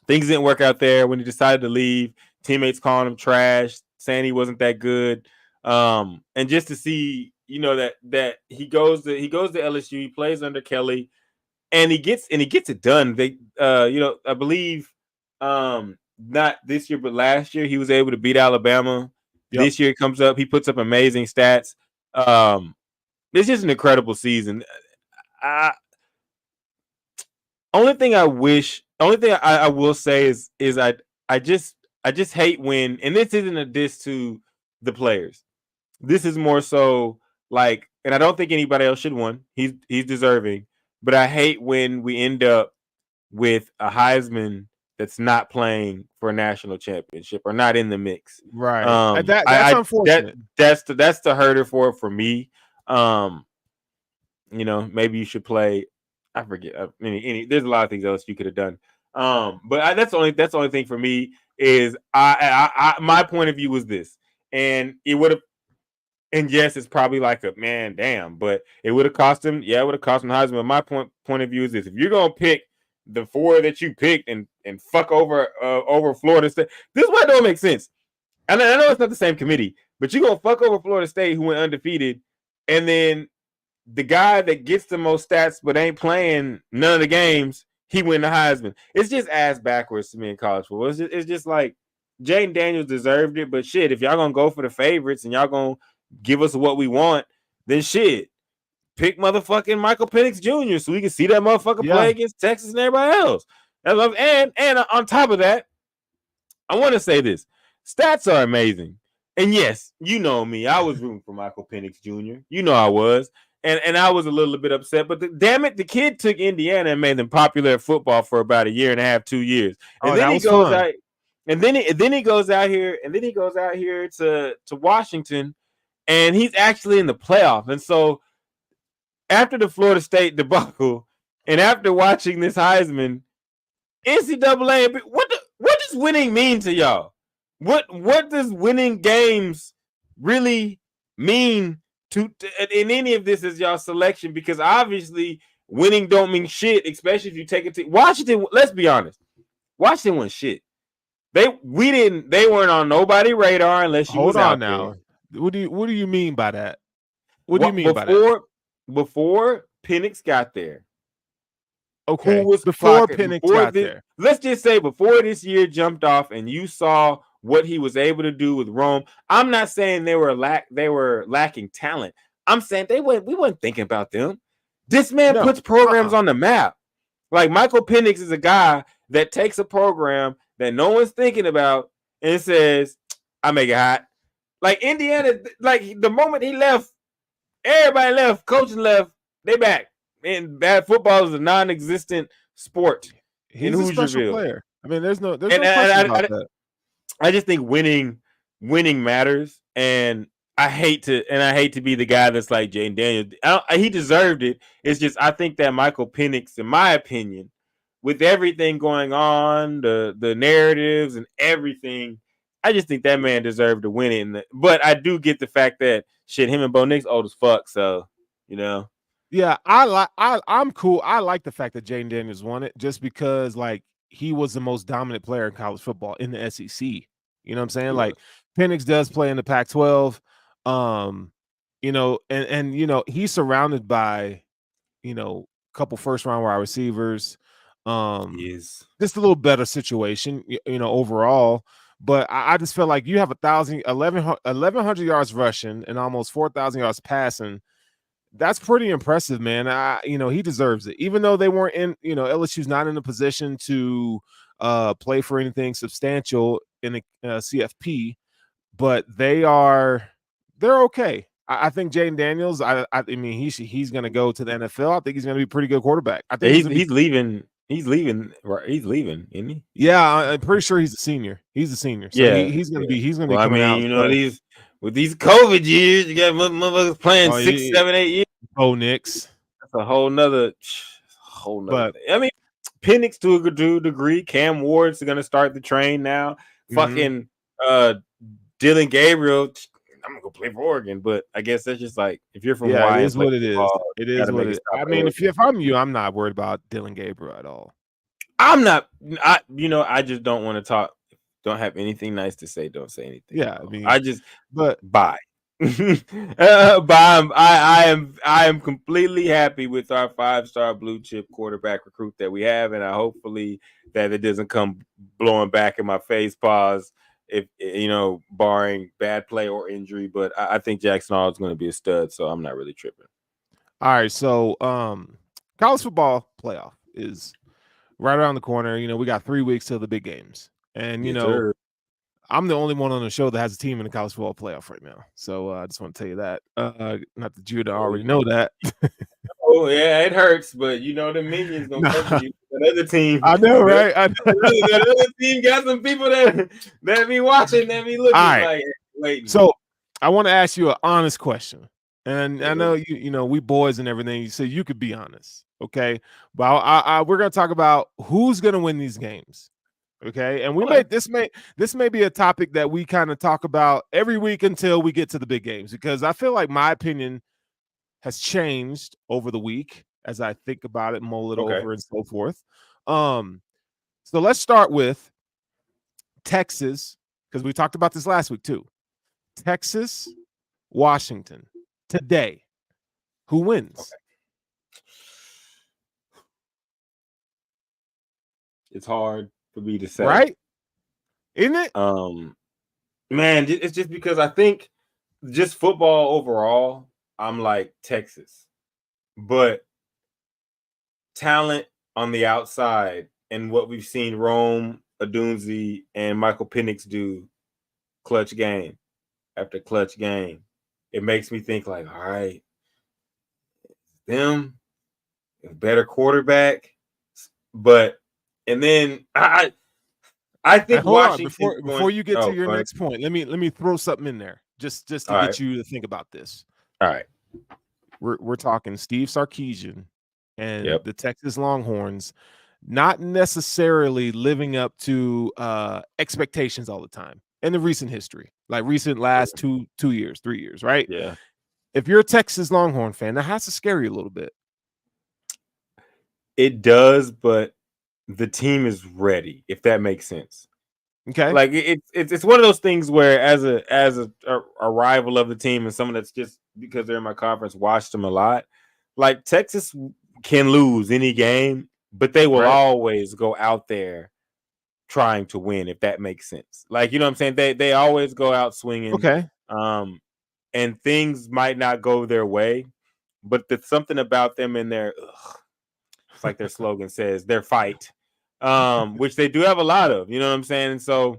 Things didn't work out there when he decided to leave. Teammates calling him trash, saying he wasn't that good. And just to see, that he goes to LSU, he plays under Kelly, and he gets it done. They I believe not this year, but last year he was able to beat Alabama. Yep. This year it comes up, he puts up amazing stats. It's just an incredible season. Only thing I will say is I just hate when, and this isn't a diss to the players. This is more so like, and I don't think anybody else should win. He's deserving, but I hate when we end up with a Heisman that's not playing for a national championship or not in the mix. Right. That's unfortunate. That's the hurter for me. Maybe you should play. I forget. There's a lot of things else you could have done. But that's the only thing for me is I my point of view was this, and it would have. And yes, it's probably like a man, damn, but it would have cost him. Yeah, it would have cost him Heisman. But my point of view is this: if you're gonna pick the 4 that you picked and fuck over Florida State, this is why it don't make sense. And I know it's not the same committee, but you're gonna fuck over Florida State, who went undefeated, and then the guy that gets the most stats but ain't playing none of the games, he win the Heisman. It's just ass backwards to me in college football. It's just like Jayden Daniels deserved it, but shit, if y'all gonna go for the favorites and y'all gonna give us what we want, then shit, pick motherfucking Michael Penix Jr. so we can see that motherfucker play against Texas and everybody else. And on top of that, I want to say this: stats are amazing. And yes, you know me, I was rooting for Michael Penix Jr. You know I was. And I was a little bit upset, but damn it, the kid took Indiana and made them popular at football for about a year and a half, 2 years. And then he goes out, and then he goes out here, to Washington, and he's actually in the playoff. And so after the Florida State debacle, and after watching this Heisman, NCAA, what does winning mean to y'all? What does winning games really mean to in any of this as y'all selection? Because obviously winning don't mean shit, especially if you take it to Washington. Let's be honest, Washington won shit. They weren't on nobody's radar unless you was out now. There. What do you mean by that? What do you mean by that? Before Penix got there. Okay. Before Penix got there. Let's just say before this year jumped off and you saw what he was able to do with Rome. I'm not saying they were lacking talent. I'm saying we weren't thinking about them. This man puts programs on the map. Like Michael Penix is a guy that takes a program that no one's thinking about and says, I make it hot. Like Indiana, like the moment he left, everybody left, coaching left, they back. And bad football is a non-existent sport. He's a special player. I mean, there's no question about that. I just think winning matters, and I hate to be the guy that's like Jayden Daniels. He deserved it. It's just I think that Michael Penix, in my opinion, with everything going on, the narratives and everything, I just think that man deserved to win it. But I do get the fact that shit, him and Bo Nix old as fuck. So Yeah, I'm cool. I like the fact that Jayden Daniels won it just because like he was the most dominant player in college football in the SEC. You know what I'm saying? Yeah. Like Penix does play in the Pac-12. And he's surrounded by, a couple first-round wide receivers. Just a little better situation, overall. But I just feel like you have 1,100 yards rushing and almost 4,000 yards passing. That's pretty impressive, man. He deserves it. Even though they weren't in, LSU's not in a position to play for anything substantial in the CFP, but they're okay. I think Jayden Daniels, I mean, he's going to go to the NFL. I think he's going to be a pretty good quarterback. I think he's leaving. He's leaving, isn't he? Yeah, I'm pretty sure he's a senior. He's a senior. So yeah, he's going to be coming out. With these COVID years, you got motherfuckers playing 6, 7, 8 years. Oh, Knicks. That's a whole nother thing. I mean, Penix to a degree. Cam Ward's going to start the train now. Mm-hmm. Fucking Dylan Gabriel. I'm going to go play for Oregon, but I guess that's just like, if you're from Hawaii, it is what it is. It is what it is. I mean, if I'm you, I'm not worried about Dylan Gabriel at all. I'm not. I just don't want to talk. Don't have anything nice to say. Don't say anything. Yeah, I mean, bye. I am completely happy with our 5-star blue chip quarterback recruit that we have, and I hopefully that it doesn't come blowing back in my face. Pause. If barring bad play or injury, but I think Jackson Hall is going to be a stud, so I'm not really tripping. All right, so college football playoff is right around the corner. We got 3 weeks till the big games. And, sir. I'm the only one on the show that has a team in the college football playoff right now. So I just want to tell you that. Not that you already know that. Oh, yeah, it hurts, but the minions going to cover you. Another team. I know, right? That other team got some people that be watching, that be looking like waiting. So I want to ask you an honest question. And I know, we boys and everything, so you could be honest, okay? But we're going to talk about who's going to win these games. Okay, and this may be a topic that we kind of talk about every week until we get to the big games, because I feel like my opinion has changed over the week as I think about it, mull it over, and so forth. So let's start with Texas, because we talked about this last week too. Texas, Washington today. Who wins? Okay. It's hard for me to say, right? Isn't it? Man, it's just because I think just football overall, I'm like Texas, but talent on the outside and what we've seen Rome, Odunze, and Michael Penix do, clutch game after clutch game, it makes me think like, all right, them, a better quarterback, but and then I think Washington. Before you get to your next point, let me throw something in there just to get you to think about this. All right, we're talking Steve Sarkisian and the Texas Longhorns not necessarily living up to expectations all the time in the recent history, like recent last 2 years, 3 years, right? Yeah. If you're a Texas Longhorn fan, that has to scare you a little bit. It does, but the team is ready, if that makes sense. Okay. Like it's one of those things where as a rival of the team and someone that's just because they're in my conference watched them a lot, like Texas can lose any game, but they will always go out there trying to win, if that makes sense. Like, you know what I'm saying? They always go out swinging. Okay. And things might not go their way, but there's something about them in their it's like their slogan says, their fight, which they do have a lot of, you know what I'm saying? And so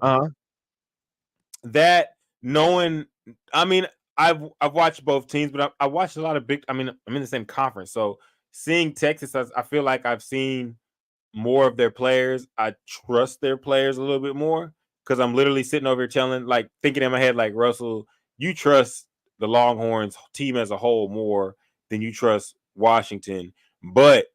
that knowing, I mean, I've watched both teams, but I watched a lot of big, I mean, I'm in the same conference. So seeing Texas, I feel like I've seen more of their players. I trust their players a little bit more because I'm literally sitting over here thinking in my head, like, Russell, you trust the Longhorns team as a whole more than you trust Washington. But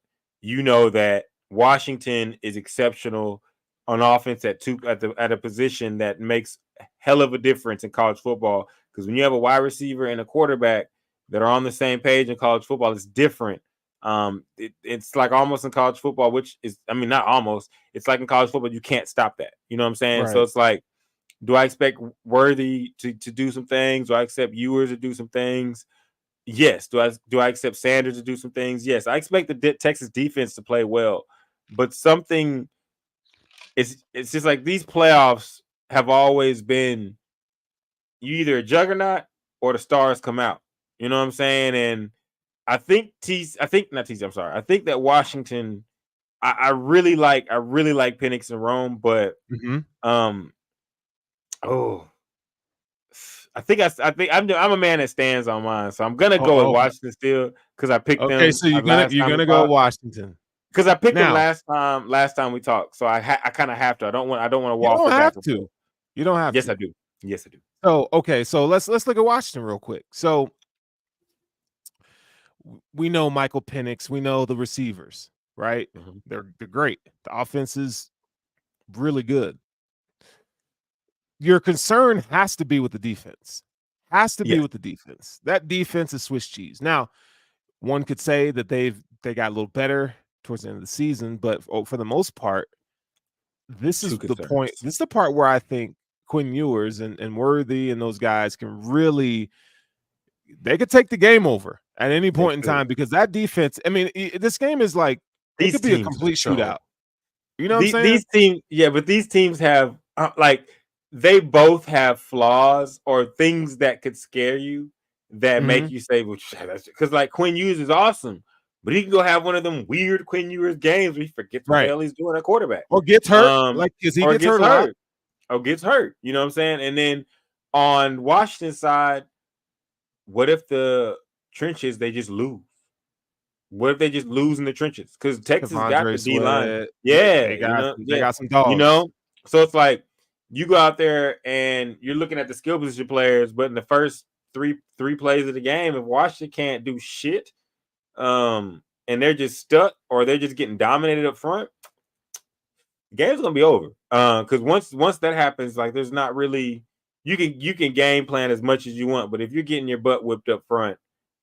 you know that Washington is exceptional on offense at a position that makes a hell of a difference in college football. Because when you have a wide receiver and a quarterback that are on the same page in college football, it's different. It's like almost in college football, which is, I mean, not almost. It's like in college football, you can't stop that. You know what I'm saying? Right. So it's like, do I expect Worthy to do some things? Do I expect Ewers to do some things? Yes. Do I accept Sanders to do some things? Yes. I expect the Texas defense to play well, but something it's just like these playoffs have always been you either a juggernaut or the stars come out. You know what I'm saying? And I think I think that Washington, I really like Penix and Rome, but I think I'm a man that stands on mine, so I'm gonna go with Washington still because I picked them. Okay, so you're gonna go Washington because I picked them last time we talked, so I kind of have to. I don't want to waffle back and forth. You don't have to. Yes, I do. Yes, I do. So okay, so let's look at Washington real quick. So we know Michael Penix, we know the receivers, right? Mm-hmm. They're great. The offense is really good. Your concern has to be with the defense. With the defense. That defense is Swiss cheese. Now, one could say that they got a little better towards the end of the season, but for the most part, this is the point. This is the part where I think Quinn Ewers and Worthy and those guys can really, they could take the game over at any point in time, because that defense, I mean, this game is like, it could be a complete shootout. You know what I'm saying? These teams, but these teams have they both have flaws or things that could scare you that make you say, well, because like Quinn Ewers is awesome, but he can go have one of them weird Quinn Ewers games where he forgets what the hell he's doing at quarterback. Or gets hurt. Gets hurt. Or gets hurt. You know what I'm saying? And then on Washington's side, what if the trenches, they just lose? What if they just lose in the trenches? Because Texas got the D line. Yeah, they got some dogs. You know, so it's like you go out there and you're looking at the skill position players, but in the first three plays of the game, if Washington can't do shit, and they're just stuck or they're just getting dominated up front, game's gonna be over. Because once that happens, like there's not really you can game plan as much as you want, but if you're getting your butt whipped up front,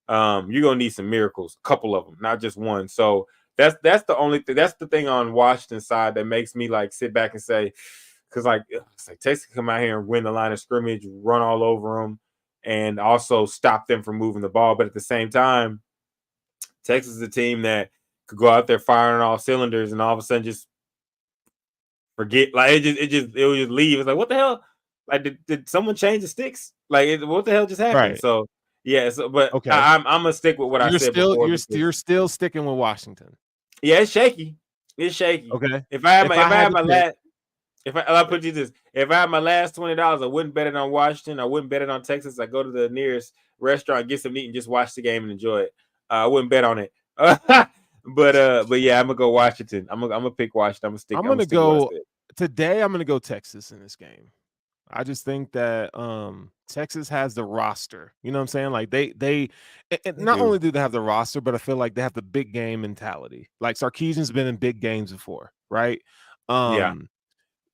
you're gonna need some miracles, a couple of them, not just one. So that's the only thing. That's the thing on Washington's side that makes me like sit back and say, because like it's like Texas can come out here and win the line of scrimmage, run all over them, and also stop them from moving the ball. But at the same time, Texas is a team that could go out there firing on all cylinders and all of a sudden just forget. Like it would just leave. It's like, what the hell? Like did someone change the sticks? Like what the hell just happened? Right. So yeah. So but okay, I'm gonna stick with what I said before. You're still sticking with Washington. Yeah, it's shaky. It's shaky. Okay. If I had my last, I'll put you this. If I had my last $20, I wouldn't bet it on Washington. I wouldn't bet it on Texas. I go to the nearest restaurant, get some meat, and just watch the game and enjoy it. I wouldn't bet on it. but yeah, I'm gonna go Washington. I'm gonna pick Washington. I'm gonna go today. I'm gonna go Texas in this game. I just think that Texas has the roster. You know what I'm saying? Like they not only do they have the roster, but I feel like they have the big game mentality. Like Sarkisian's been in big games before, right? Yeah.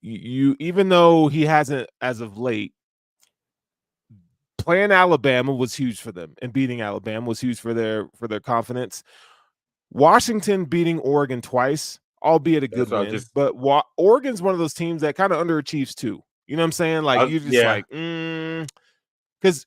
You even though he hasn't as of late, playing Alabama was huge for them, and beating Alabama was huge for their confidence. Washington beating Oregon twice, albeit a good win, but Oregon's one of those teams that kind of underachieves too. You know what I'm saying? Like you're just like, because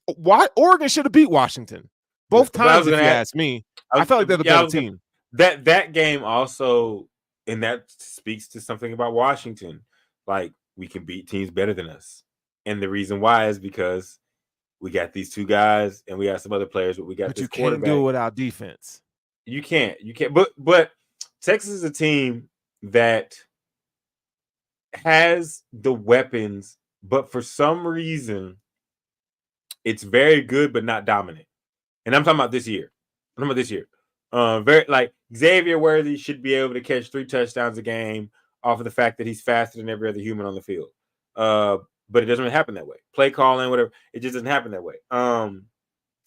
Oregon should have beat Washington both times. If you ask me, I felt like they're the better team. That game also, and that speaks to something about Washington. Like we can beat teams better than us, and the reason why is because we got these two guys, and we got some other players, but we got this quarterback. You can't do it without defense. You can't. But Texas is a team that has the weapons, but for some reason, it's very good, but not dominant. And I'm talking about this year. Very like Xavier Worthy should be able to catch 3 touchdowns a game off of the fact that he's faster than every other human on the field. But it doesn't really happen that way. Play calling, whatever, it just doesn't happen that way. Then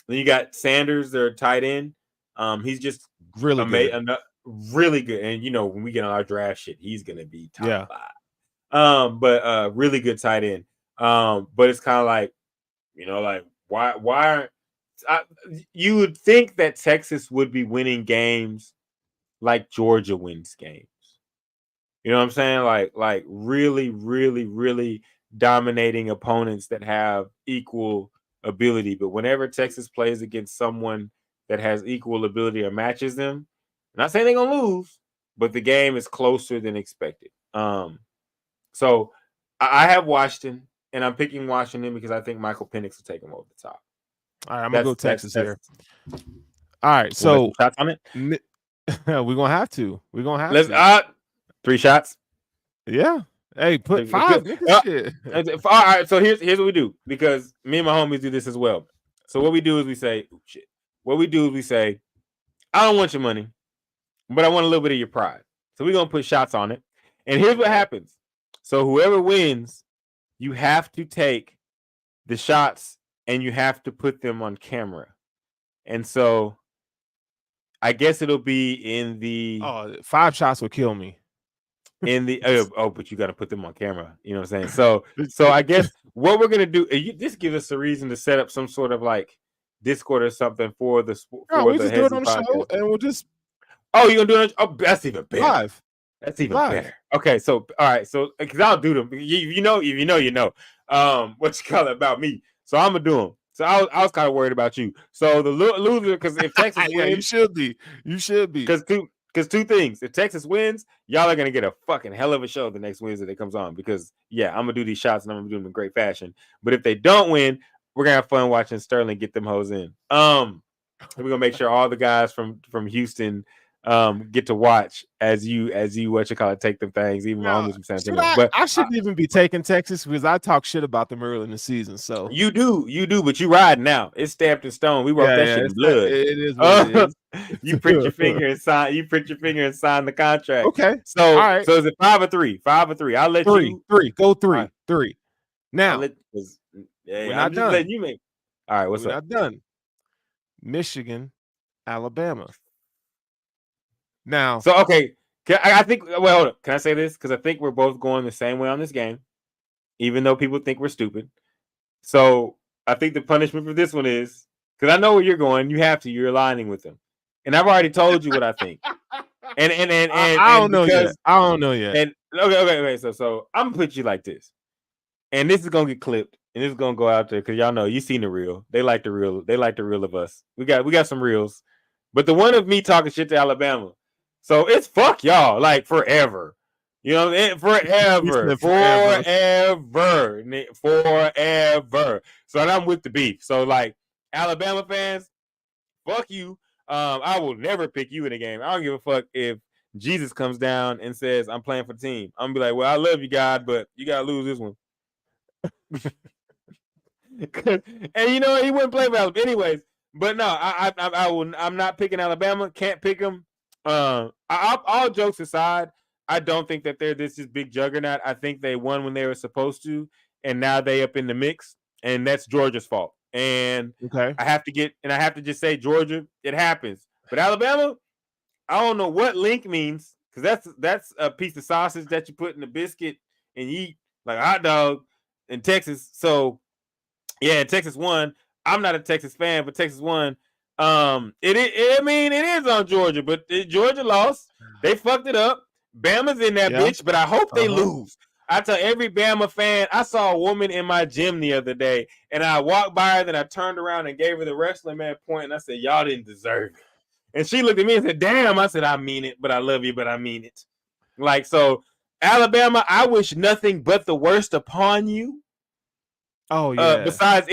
you got Sanders, their tight end. He's just really good. And you know, when we get on our draft shit, he's gonna be top 5. But really good tight end. But it's kind of like, you know, like why you would think that Texas would be winning games like Georgia wins games. You know what I'm saying? Like really, really, really dominating opponents that have equal ability. But whenever Texas plays against someone that has equal ability or matches them, I'm not saying they're gonna lose, but the game is closer than expected. So I have Washington, and I'm picking Washington because I think Michael Penix will take him over the top. All right, I'm gonna go Texas here. All right, so shots on it. We're gonna have to. Let's 3 shots. Yeah. Hey, put 5. Shit. All right, so here's what we do, because me and my homies do this as well. So what we do is we say, I don't want your money, but I want a little bit of your pride. So we're gonna put shots on it. And here's what happens. So whoever wins, you have to take the shots and you have to put them on camera. And so I guess it'll be in the 5 shots will kill me. In the but you got to put them on camera. You know what I'm saying? So I guess what we're gonna do, this gives us a reason to set up some sort of like Discord or something for the we just do it on the show, and we'll just. Oh, you're gonna do it? Oh, that's even better. Live. That's even better. Okay, so all right, so because I'll do them. You know. What you call it about me? So I'm gonna do them. So I was kind of worried about you. So the loser, because if Texas wins, you should be. Because 2 things. If Texas wins, y'all are going to get a fucking hell of a show the next Wednesday that comes on. Because, yeah, I'm going to do these shots and I'm going to do them in great fashion. But if they don't win, we're going to have fun watching Sterling get them hoes in. We're going to make sure all the guys from Houston get to watch as you take them things, even my homies from San Antonio. But I shouldn't even be taking Texas because I talk shit about them early in the season. So you do, but you ride now. It's stamped in stone. We wrote that shit in blood. It is what it is. You print your finger and sign. The contract. Okay. So all right. So is it 5 or 3? 5 or 3? I'll let 3. you 3. Go 3. Right. 3. Now we're not done. Letting you make. All right. What's up? Not done. Michigan, Alabama. Now. So okay. I think. Well, hold up. Can I say this? Because I think we're both going the same way on this game, even though people think we're stupid. So I think the punishment for this one is because I know where you're going. You have to. You're aligning with them, and I've already told you what I think. I don't know yet. I don't know yet. And okay. So I'm gonna put you like this, and this is gonna get clipped, and this is gonna go out there because y'all know you seen the reel. They like the reel. They like the reel of us. We got some reels, but the one of me talking shit to Alabama. So it's fuck y'all like forever. You know, forever. So I'm with the beef. So like Alabama fans, fuck you. I will never pick you in a game. I don't give a fuck if Jesus comes down and says I'm playing for the team. I'm gonna be like, well, I love you, God, but you gotta lose this one. And you know he wouldn't play for Alabama anyways. But no, I will. I'm not picking Alabama. Can't pick them. All jokes aside, I don't think that they're this big juggernaut. I think they won when they were supposed to, and now they up in the mix, and that's Georgia's fault. And okay, I have to just say Georgia, it happens. But Alabama, I don't know what link means because that's a piece of sausage that you put in a biscuit and you eat like a hot dog in Texas. So yeah, Texas won. I'm not a Texas fan, but Texas won. It is on Georgia, but Georgia lost. They fucked it up. Bama's in that bitch, but I hope they lose. I tell every Bama fan, I saw a woman in my gym the other day, and I walked by her, then I turned around and gave her the wrestling man point, and I said, y'all didn't deserve it. And she looked at me and said, damn. I said, I mean it, but I love you, but I mean it. Like, so, Alabama, I wish nothing but the worst upon you. Oh yeah. Besides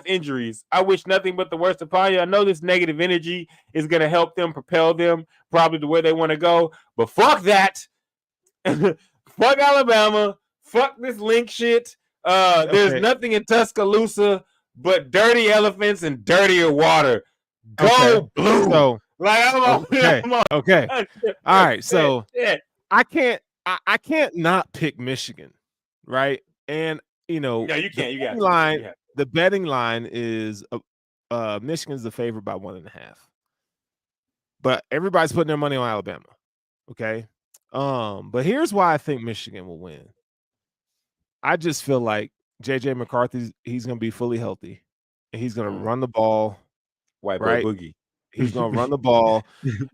injuries, I wish nothing but the worst upon you. I know this negative energy is going to help them, propel them probably to where they want to go. But fuck that. Fuck Alabama. Fuck this link shit. There's nothing in Tuscaloosa but dirty elephants and dirtier water. Go blue. So, like I'm okay. All right. So I can't not pick Michigan, right? And you know, no, you can't. The betting line is Michigan's the favorite by 1.5. But everybody's putting their money on Alabama. Okay. But here's why I think Michigan will win. I just feel like JJ McCarthy, he's gonna be fully healthy and he's gonna run the ball. White boy boogie. He's gonna run the ball.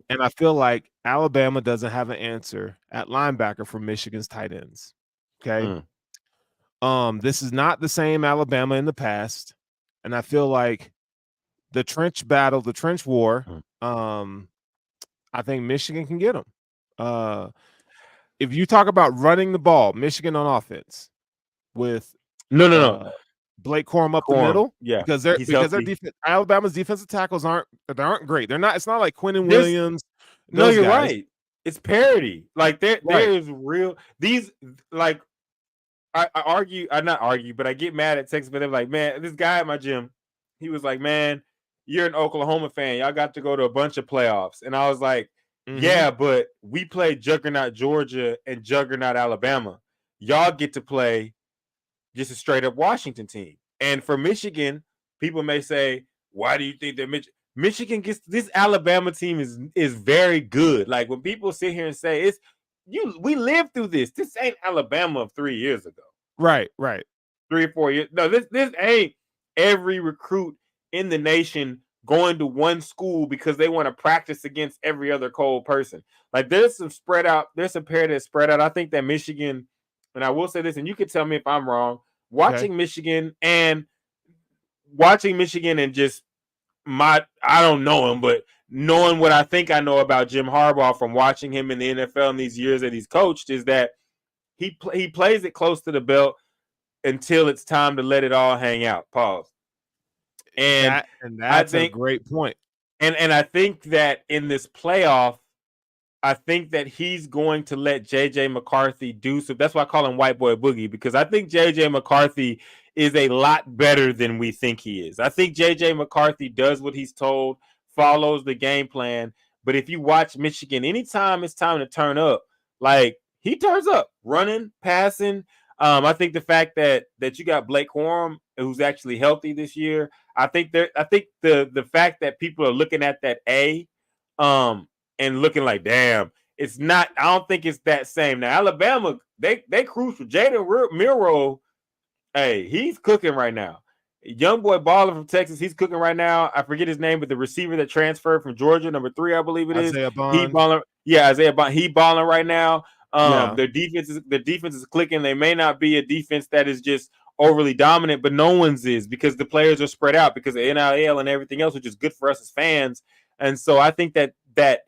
And I feel like Alabama doesn't have an answer at linebacker for Michigan's tight ends. Okay. This is not the same Alabama in the past, and I feel like the trench battle, the trench war, I think Michigan can get them. If you talk about running the ball, Michigan on offense with Blake Corum up the middle, because their Alabama's defensive tackles aren't great. They're not. It's not like Quinnen Williams. No, you're right. It's parity. Like there is real these like. I not argue, but I get mad at Texas, but they're like, man, this guy at my gym, he was like, man, you're an Oklahoma fan. Y'all got to go to a bunch of playoffs. And I was like, yeah, but we play Juggernaut Georgia and Juggernaut Alabama. Y'all get to play just a straight up Washington team. And for Michigan, people may say, why do you think that Michigan gets this Alabama team is very good. Like when people sit here and say we lived through this. This ain't Alabama of 3 years ago. Right. 3 or 4 years. No, this ain't every recruit in the nation going to one school because they want to practice against every other cold person. Like there's some spread out. There's some pair that spread out. I think that Michigan, and I will say this, and you can tell me if I'm wrong. Watching Michigan and just I don't know him, but knowing what I think I know about Jim Harbaugh from watching him in the NFL in these years that he's coached is that he plays it close to the belt until it's time to let it all hang out. Pause. And that's a great point. And I think that in this playoff, I think that he's going to let JJ McCarthy do so. That's why I call him White Boy Boogie, because I think JJ McCarthy is a lot better than we think he is. I think JJ McCarthy does what he's told, follows the game plan. But if you watch Michigan, anytime it's time to turn up, like he turns up, running, passing. I think the fact that you got Blake Corum, who's actually healthy this year. I think the fact that people are looking at that and looking like, damn, it's not. I don't think it's that same. Now Alabama, they crucial. Jayden Milroe, hey, he's cooking right now. Young boy baller from Texas, he's cooking right now. I forget his name, but the receiver that transferred from Georgia, number 3, I believe it is. Isaiah Bond. He balling. Yeah, Isaiah Bond. He balling right now. Their defense is clicking. They may not be a defense that is just overly dominant, but no one's is because the players are spread out because of NIL and everything else, which is good for us as fans. And so I think that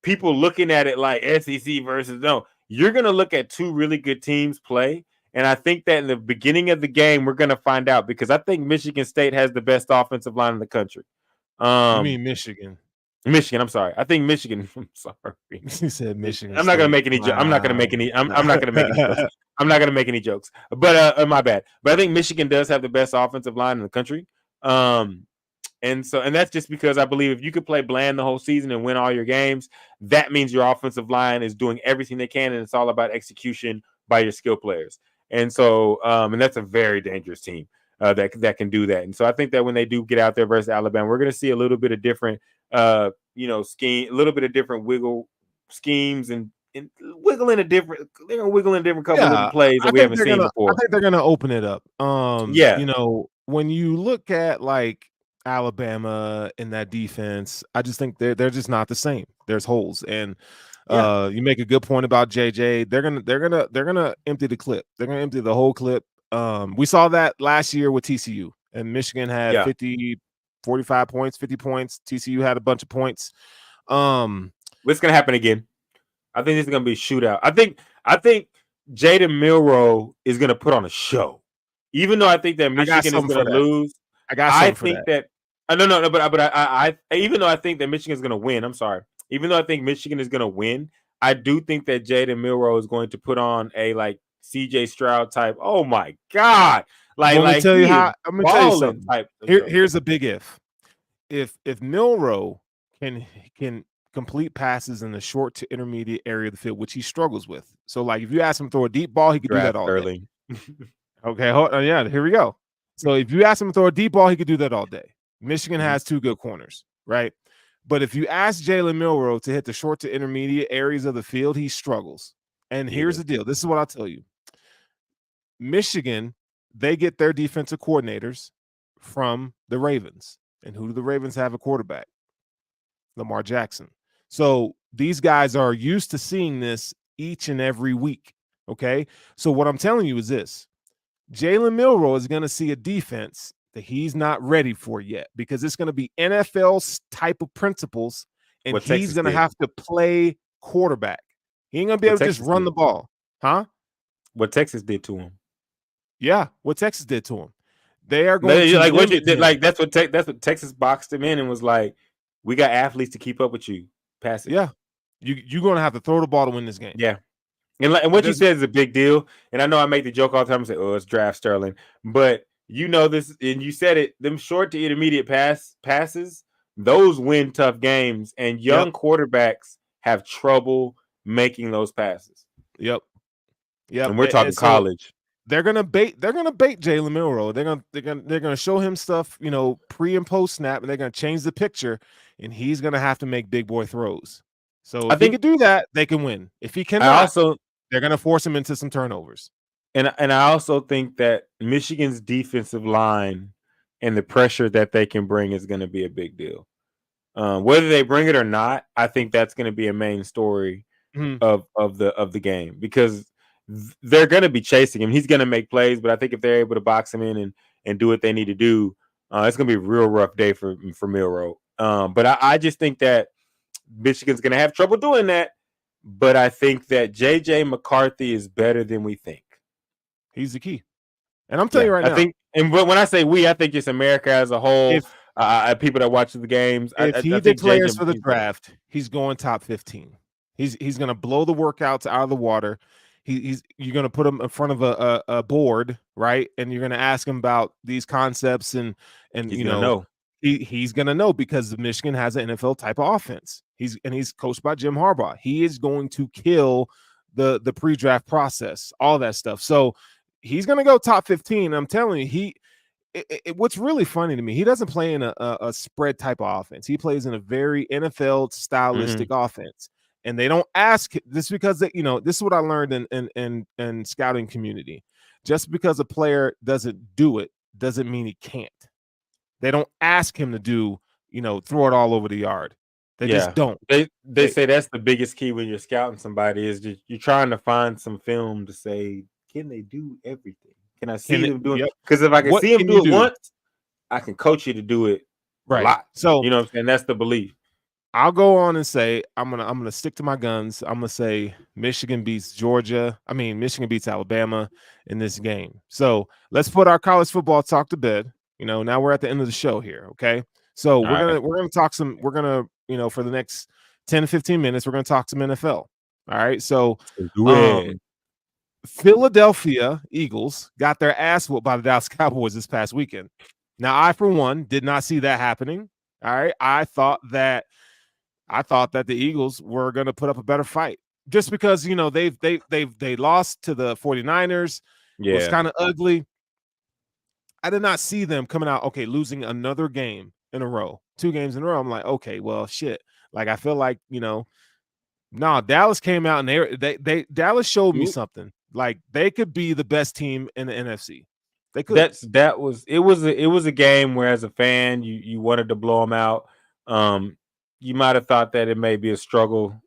people looking at it like SEC versus no, you're going to look at two really good teams play. And I think that in the beginning of the game, we're going to find out because I think Michigan State has the best offensive line in the country. You mean Michigan? Michigan, I'm sorry. I think Michigan. I'm sorry. He said Michigan. I'm not going to make any jokes. I'm not going to make any. I'm not going to make any jokes. I'm not going to make any jokes. But my bad. But I think Michigan does have the best offensive line in the country. And that's just because I believe if you could play bland the whole season and win all your games, that means your offensive line is doing everything they can, and it's all about execution by your skill players. And so, and that's a very dangerous team that can do that. And so I think that when they do get out there versus Alabama, we're going to see a little bit of different, scheme, a little bit of different wiggle schemes and wiggling a different couple of plays that we haven't seen before. I think they're going to open it up. When you look at like Alabama in that defense, I just think they're just not the same. There's holes, and you make a good point about JJ. They're gonna empty the clip. They're gonna empty the whole clip. We saw that last year with TCU, and Michigan had 45 points, 50 points. TCU had a bunch of points. What's gonna happen again? I think this is gonna be a shootout. I think Jayden Milroe is gonna put on a show, even though I think that Michigan is gonna lose. I think that. No, but I even though I think that Michigan is gonna win. I'm sorry. Even though I think Michigan is going to win, I do think that Jayden Milroe is going to put on a like CJ Stroud type. Oh my God! I'm gonna tell you something. Here's a big if. If Milroe can complete passes in the short to intermediate area of the field, which he struggles with. So like if you ask him to throw a deep ball, he could do that all day. Okay, here we go. So if you ask him to throw a deep ball, he could do that all day. Michigan has two good corners, right? But if you ask Jayden Milroe to hit the short to intermediate areas of the field, he struggles. And here's the deal. This is what I'll tell you. Michigan, they get their defensive coordinators from the Ravens. And who do the Ravens have a quarterback? Lamar Jackson. So these guys are used to seeing this each and every week, okay? So what I'm telling you is this. Jayden Milroe is going to see a defense that he's not ready for yet because it's going to be NFL type of principles, and he's going to have to play quarterback. He ain't going to be able to just run the ball. Huh? What Texas did to him. Yeah, what Texas did to him. They are going to that's what Texas boxed him in and was like, we got athletes to keep up with you. Pass it. Yeah. You're going to have to throw the ball to win this game. Yeah. And what you said is a big deal. And I know I make the joke all the time and say, oh, it's draft Sterling. But you know this, and you said it, them short to intermediate passes, those win tough games. And young quarterbacks have trouble making those passes. Yep. And we're talking college. They're gonna bait Jayden Milroe. They're gonna show him stuff, pre and post snap, and they're gonna change the picture, and he's gonna have to make big boy throws. So if he can do that, they can win. If he cannot, they're gonna force him into some turnovers. And I also think that Michigan's defensive line and the pressure that they can bring is going to be a big deal. Whether they bring it or not, I think that's going to be a main story of the game because they're going to be chasing him. He's going to make plays, but I think if they're able to box him in and do what they need to do, it's going to be a real rough day for Milroe. But I just think that Michigan's going to have trouble doing that. But I think that J.J. McCarthy is better than we think. He's the key. And I'm telling you right now. But when I say we, I think it's America as a whole, people that watch the games. If he declares for the draft, he's going top 15. He's going to blow the workouts out of the water. You're going to put him in front of a board, right? And you're going to ask him about these concepts and he's going to know because Michigan has an NFL type of offense. He's coached by Jim Harbaugh. He is going to kill the pre-draft process, all that stuff. So he's going to go top 15. I'm telling you, what's really funny to me, he doesn't play in a spread type of offense. He plays in a very NFL stylistic offense. and they don't ask this because they, this is what I learned in scouting community. Just because a player doesn't do it doesn't mean he can't. They don't ask him to do, throw it all over the yard. They just don't. They say that's the biggest key when you're scouting somebody is you're trying to find some film to say, can they do everything? Can I see them doing? Because if I can see them do it once, I can coach you to do it a lot. So you know what I'm saying? That's the belief. I'll go on and say I'm gonna stick to my guns. I'm gonna say Michigan beats Alabama in this game. So let's put our college football talk to bed. Now we're at the end of the show here. Okay. So we're gonna talk some. We're gonna for the next 10 to 15 minutes, we're gonna talk some NFL. All right. So Philadelphia Eagles got their ass whooped by the Dallas Cowboys this past weekend. Now, I, for one, did not see that happening. All right. I thought that the Eagles were going to put up a better fight just because, they lost to the 49ers. Yeah. It was kind of ugly. I did not see them coming out, losing another game in a row, 2 games in a row. I'm like, okay, well, shit. Like, I feel like, Dallas came out and Dallas showed me something. Like, they could be the best team in the NFC. They could. It was a game where, as a fan, you wanted to blow them out. You might have thought that it may be a struggle,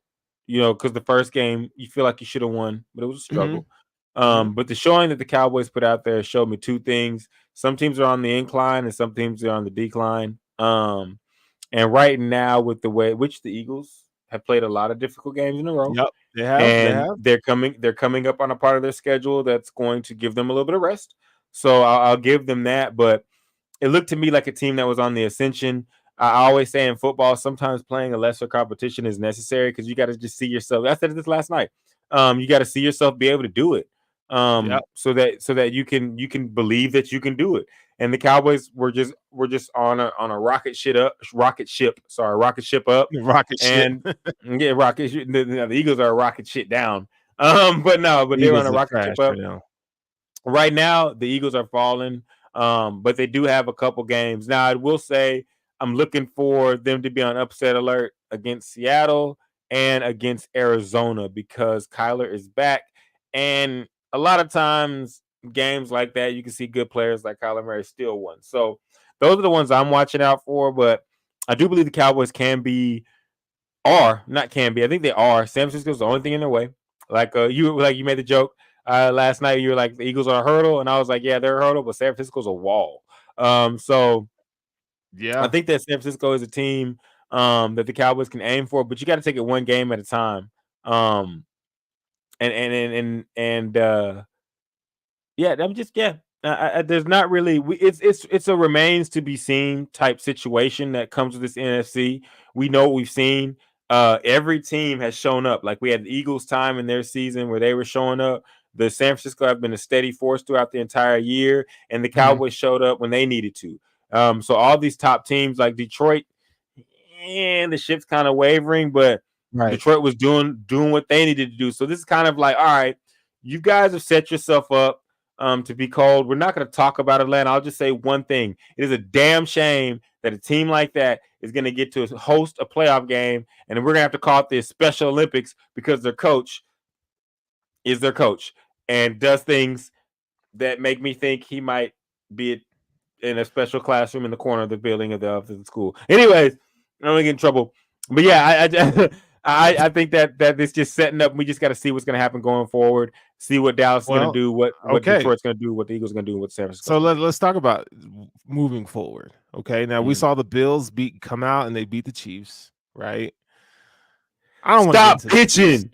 because the first game you feel like you should have won, but it was a struggle. But the showing that the Cowboys put out there showed me 2 things. Some teams are on the incline and some teams are on the decline. And right now, with the way which the Eagles have played a lot of difficult games in a row. Yep, they have. And they're coming up on a part of their schedule that's going to give them a little bit of rest. So I'll give them that. But it looked to me like a team that was on the ascension. I always say in football, sometimes playing a lesser competition is necessary because you got to just see yourself. I said this last night. You got to see yourself be able to do it. So that you can believe that you can do it. And the Cowboys were just on a rocket ship up. The Eagles are a rocket shit down. But they were on a rocket ship up. Right now, the Eagles are falling. But they do have a couple games. Now, I will say I'm looking for them to be on upset alert against Seattle and against Arizona because Kyler is back. And a lot of times, games like that, you can see good players like Kyler Murray still won. So those are the ones I'm watching out for. But I do believe the Cowboys I think they are. San Francisco's the only thing in their way. You made the joke last night. You were like, the Eagles are a hurdle. And I was like, yeah, they're a hurdle, but San Francisco's a wall. So yeah, I think that San Francisco is a team that the Cowboys can aim for, but you got to take it one game at a time. There's not really. It's a remains to be seen type situation that comes with this NFC. We know what we've seen. Every team has shown up. Like we had the Eagles time in their season where they were showing up. The San Francisco have been a steady force throughout the entire year, and the Cowboys showed up when they needed to. So all these top teams like Detroit, and the ship's kind of wavering, but Detroit was doing what they needed to do. So this is kind of like, all right, you guys have set yourself up to be called. We're not going to talk about Atlanta. I'll just say one thing. It is a damn shame that a team like that is going to get to host a playoff game, and we're going to have to call it the Special Olympics because their coach is their coach and does things that make me think he might be in a special classroom in the corner of the building of the school. Anyways, I'm going to get in trouble. But yeah, I think that this just setting up. We just got to see what's going to happen going forward. See what Dallas is going to do, what Detroit's going to do, what the Eagles are going to do, what San Francisco. So let's talk about moving forward. Okay, now we saw the Bills come out and they beat the Chiefs, right? I don't want to pitching.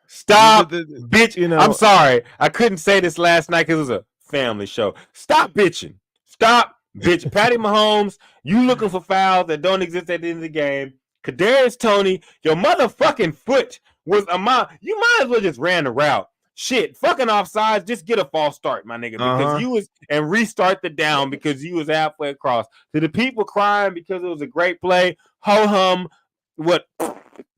Stop, bitch. I'm sorry, I couldn't say this last night because it was a family show. Stop bitching. Stop, bitch. Patty Mahomes, you looking for fouls that don't exist at the end of the game. Kadarius Toney, your motherfucking foot was a mile. You might as well just ran the route. Shit, fucking offsides. Just get a false start, my nigga, because you was and restart the down because you was halfway across. To the people crying because it was a great play, ho hum, what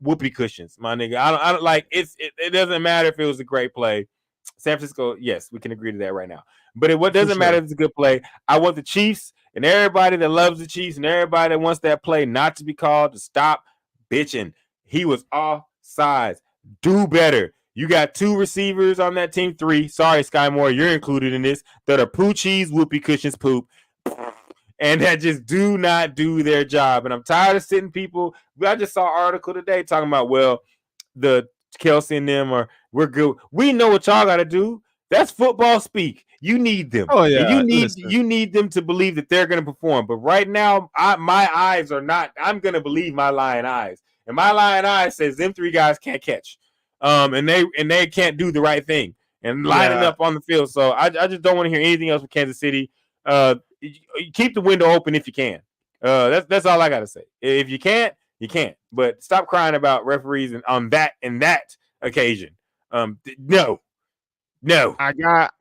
whoopee cushions, my nigga. I don't like it doesn't matter if it was a great play. San Francisco, yes, we can agree to that right now. But what doesn't matter if it's a good play. I want the Chiefs and everybody that loves the Chiefs and everybody that wants that play not to be called to stop bitching. He was offside. Offsides. Do better. You got 2 receivers on that team, 3. Sorry, Sky Moore, you're included in this. That are poo cheese, whoopee cushions, poop. And that just do not do their job. And I'm tired of sitting people. I just saw an article today talking about, well, the Kelsey and them we're good. We know what y'all got to do. That's football speak. You need them. Oh yeah, and you need them to believe that they're going to perform. But right now, my eyes are not. I'm going to believe my lying eyes, and my lying eyes says them 3 guys can't catch, and they can't do the right thing and lining up on the field. So I just don't want to hear anything else from Kansas City. Keep the window open if you can. That's all I got to say. If you can't, you can't. But stop crying about referees on that occasion. No. I got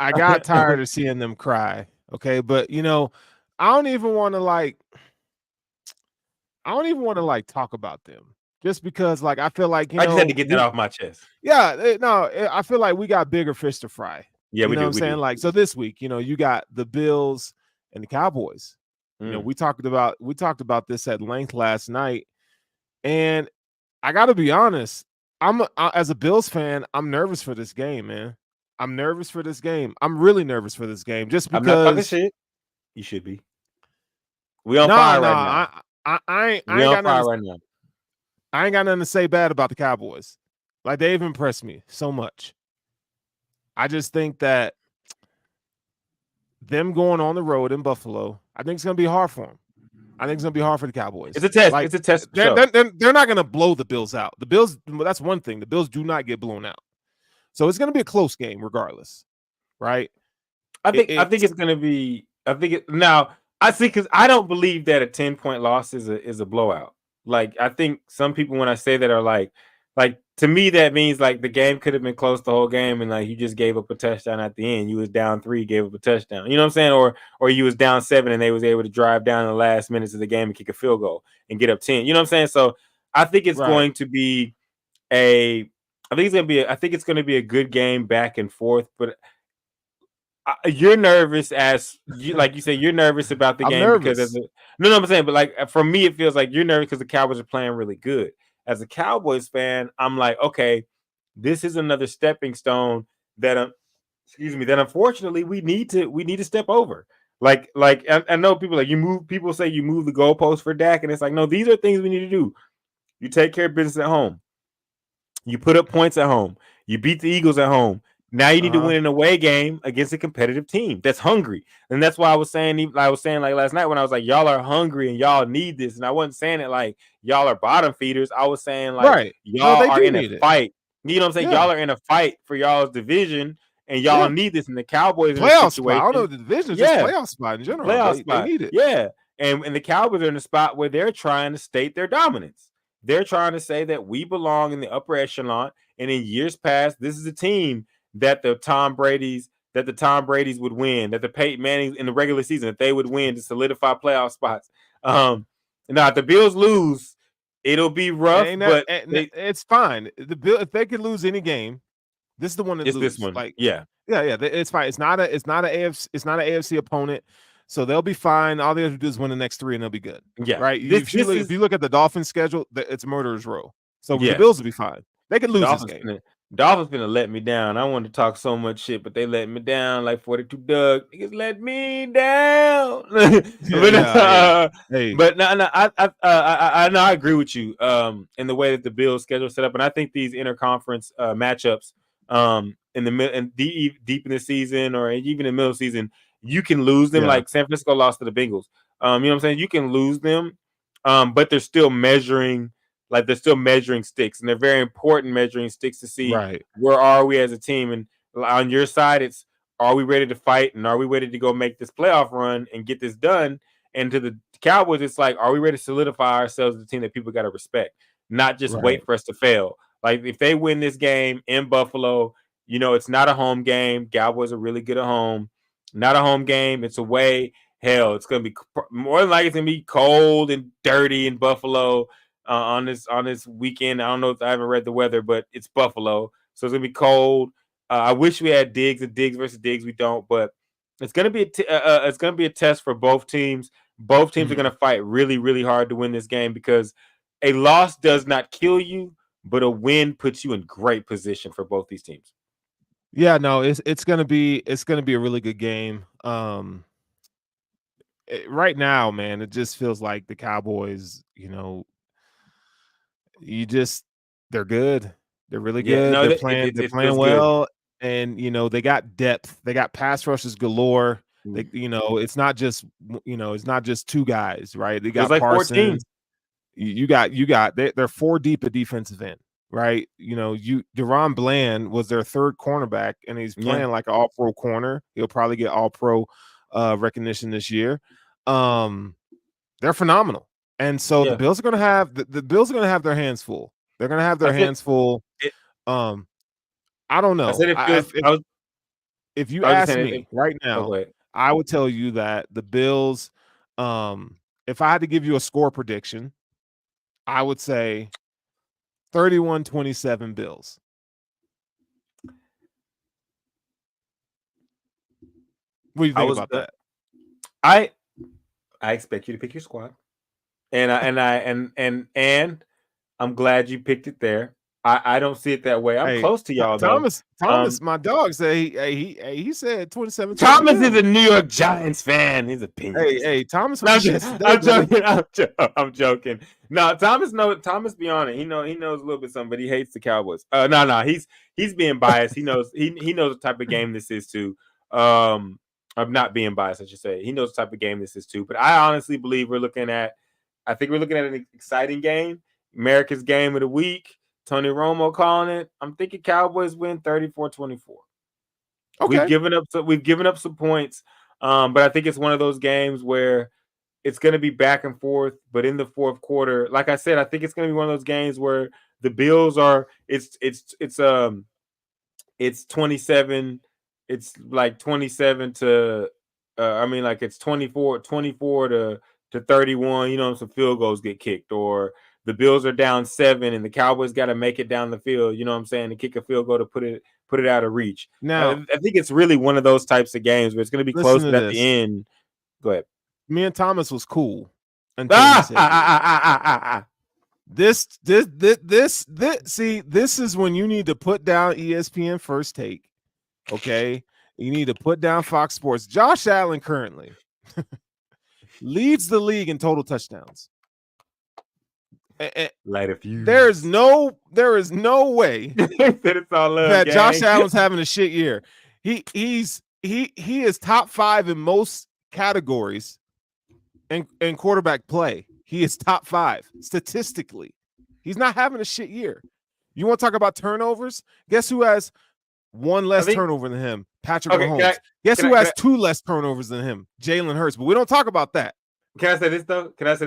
tired of seeing them cry. Okay, but I don't even want to talk about them just because I feel like I just had to get that off my chest. Yeah, no, I feel like we got bigger fish to fry. Yeah, we know do. What I'm saying? Like, so this week, you got the Bills and the Cowboys. We talked about this at length last night, and I got to be honest. As a Bills fan, I'm nervous for this game, man. I'm nervous for this game. I'm really nervous for this game, just because. I'm not talking shit. You should be. We on fire right now. I ain't got nothing to say bad about the Cowboys. Like, they've impressed me so much. I just think that them going on the road in Buffalo, I think it's going to be hard for them. I think it's going to be hard for the Cowboys. It's a test. It's a test. They're not going to blow the Bills out. The Bills, that's one thing. The Bills do not get blown out. So it's going to be a close game regardless, right? I think it's going to be. Now I see, because I don't believe that a 10-point loss is a blowout. Like, I think some people, when I say that, are like to me that means like the game could have been close the whole game, and like you just gave up a touchdown at the end. You was down 3, gave up a touchdown. You know what I'm saying? Or you was down 7 and they was able to drive down in the last minutes of the game and kick a field goal and get up 10. You know what I'm saying? So I think it's going to be I think it's going to be a good game back and forth, but you're nervous like you say, you're nervous about the game nervous. because I'm saying, but like for me, it feels like you're nervous because the Cowboys are playing really good. As a Cowboys fan, I'm like, okay, this is another stepping stone that unfortunately we need to step over. Like I know people people say you move the goalpost for Dak, and it's like, no, these are things we need to do. You take care of business at home. You put up points at home. You beat the Eagles at home. Now you need to win an away game against a competitive team that's hungry. And that's why I was saying like last night when I was like, y'all are hungry and y'all need this. And I wasn't saying it like y'all are bottom feeders. I was saying like y'all are in a fight. You know what I'm saying? Yeah. Y'all are in a fight for y'all's division, and y'all need this. And the Cowboys are in a situation. I don't know the division, just playoff spot in general. They need it. Yeah. And the Cowboys are in a spot where they're trying to state their dominance. They're trying to say that we belong in the upper echelon. And in years past, this is a team that the Tom Brady's would win, that the Peyton Mannings in the regular season, that they would win to solidify playoff spots. Now, if the Bills lose, it'll be rough, but it's fine. If they could lose any game, this is the one that loses. This one. Like, yeah, it's fine. It's not an AFC opponent, so they'll be fine. All they have to do is win the next 3, and they'll be good. Yeah, right. If you look at the Dolphins' schedule, it's murderer's row. So the Bills will be fine. They could lose this game. Dolphins gonna let me down. I wanted to talk so much shit, but they let me down like 42 Doug. Niggas let me down. But no, I agree with you. In the way that the Bills schedule set up, and I think these interconference matchups, deep in the season or even in the middle of the season, you can lose them. Like San Francisco lost to the Bengals. You know what I'm saying? You can lose them, but they're still measuring. Like, they're still measuring sticks, and they're very important measuring sticks to see where are we as a team. And on your side, it's, are we ready to fight, and are we ready to go make this playoff run and get this done? And to the Cowboys, it's like, are we ready to solidify ourselves as a team that people got to respect, not just wait for us to fail? Like, if they win this game in Buffalo, it's not a home game. Cowboys are really good at home. Not a home game. It's away. Hell, it's going to be more than likely, it's going to be cold and dirty in Buffalo. On this weekend. I don't know if I haven't read the weather, but it's Buffalo, so it's gonna be cold. I wish we had Diggs versus Diggs. We don't, but it's gonna be a test for both teams. Both teams are gonna fight really, really hard to win this game, because a loss does not kill you, but a win puts you in great position for both these teams. Yeah, no, it's gonna be a really good game. Right now, man, it just feels like the Cowboys, they're good. They're really good. No, They're it, playing. it, They're it playing feels good. well, and they got depth. They got pass rushes galore. They, it's not just two guys, right? They got Feels like Parsons. 14. They're 4 deep at defensive end, right? Deron Bland was their third cornerback, and he's playing like an all-pro corner. He'll probably get all-pro recognition this year. They're phenomenal, and so the Bills are going to have the Bills are going to have their hands full. They're going to have their hands full. I don't know. I said it feels. If you ask me right now, I would tell you that the Bills. If I had to give you a score prediction, I would say 31-27 Bills. What do you think about that? I expect you to pick your squad, and I'm glad you picked it there. I don't see it that way. I'm close to y'all, Thomas, my dog said he said 27. Thomas is a New York Giants fan. His opinion. Hey, Thomas. I'm joking. No, Thomas be on it. He knows a little bit something, but he hates the Cowboys. No, he's being biased. He knows he knows the type of game this is too. I'm not being biased, I should say. He knows the type of game this is too. But I honestly believe we're looking at an exciting game, America's game of the week. Tony Romo calling it. I'm thinking Cowboys win 34-24. Okay. We've given up some points, but I think it's one of those games where it's going to be back and forth. But in the fourth quarter, like I said, I think it's going to be one of those games where the Bills are. It's 27. It's like 27 to. It's 24 to 31. Some field goals get kicked, or the Bills are down 7 and the Cowboys got to make it down the field, to kick a field goal to put it out of reach. Now, I think it's really one of those types of games where it's going to be close, but at the end, go ahead. Me and Thomas was cool until you said this. See, this is when you need to put down ESPN First Take. Okay, you need to put down Fox Sports. Josh Allen currently leads the league in total touchdowns. Light a fuse. There is no way that Josh Allen's having a shit year. He is top 5 in most categories in quarterback play. He is top 5 statistically. He's not having a shit year. You want to talk about turnovers? Guess who has 1 less turnover than him? Patrick Mahomes. Guess who has 2 less turnovers than him? Jalen Hurts. But we don't talk about that. Can I say this though? Because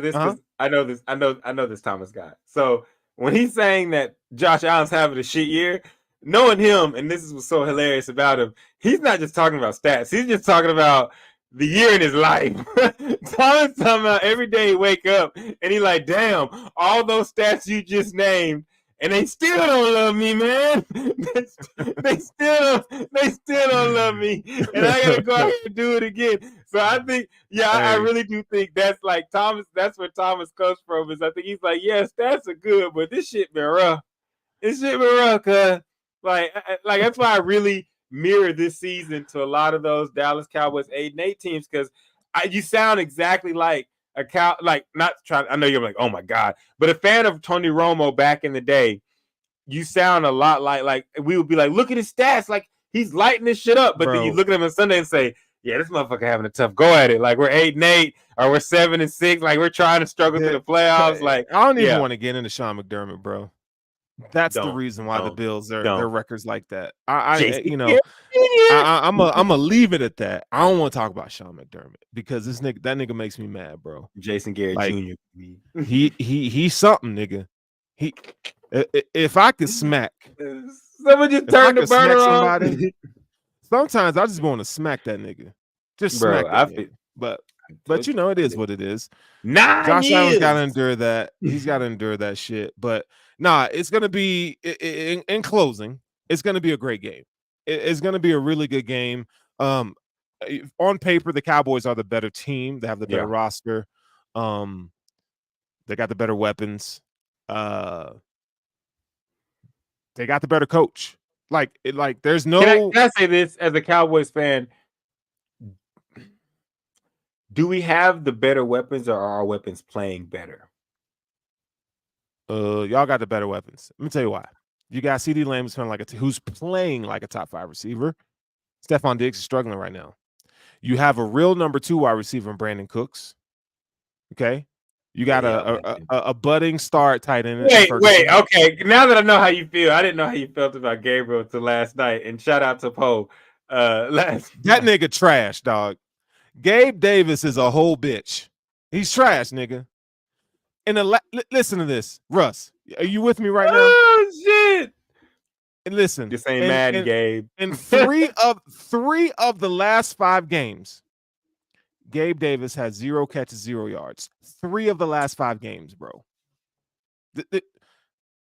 I know this. I know this Thomas guy. So when he's saying that Josh Allen's having a shit year, knowing him, and this is what's so hilarious about him, he's not just talking about stats. He's just talking about the year in his life. Thomas talking about every day he wake up and he like, damn, all those stats you just named, and they still don't love me, man. they still don't love me, and I gotta go out here and do it again. So I think, I really do think that's like Thomas. That's where Thomas comes from. Is I think he's like, yeah, stats are good, but this shit been rough. This shit been rough, cause like that's why I really mirror this season to a lot of those Dallas Cowboys 8-8 teams, because you sound exactly like a cow. Like, not trying. I know you're like, oh my god, but a fan of Tony Romo back in the day. You sound a lot like we would be like, look at his stats, like he's lighting this shit up. But then you look at him on Sunday and say, yeah, this motherfucker having a tough go at it. Like, we're 8-8 or we're 7-6. Like, we're trying to struggle through the playoffs. Like, I don't even want to get into Sean McDermott, bro. That's the reason why the Bills their records like that. I'm gonna leave it at that. I don't want to talk about Sean McDermott because that nigga makes me mad, bro. Jason Garrett Jr. He's something, nigga. If I could smack, someone just turn the burner on. Sometimes I just want to smack that nigga. Just smack that nigga. But it is what it is. Josh Allen's got to endure that. He's got to endure that shit. But it's gonna be in closing. It's gonna be a great game. It's gonna be a really good game. On paper, the Cowboys are the better team. They have the better roster. They got the better weapons. They got the better coach. Like there's no. Can I say this as a Cowboys fan? Do we have the better weapons, or are our weapons playing better? Y'all got the better weapons. Let me tell you why. You got CeeDee Lamb who's playing like a top 5 receiver. Stephon Diggs is struggling right now. You have a real number 2 wide receiver in Brandon Cooks. Okay. You got a budding star tight end. Wait. Okay. Now that I know how you feel, I didn't know how you felt about Gabriel till last night. And shout out to Poe. That nigga trash, dog. Gabe Davis is a whole bitch. He's trash, nigga. And listen to this, Russ. Are you with me right now? Oh shit! And listen, this ain't Madden, Gabe. In 3 of the last 5 games, Gabe Davis had 0 catches, 0 yards. 3 of the last 5 games, bro.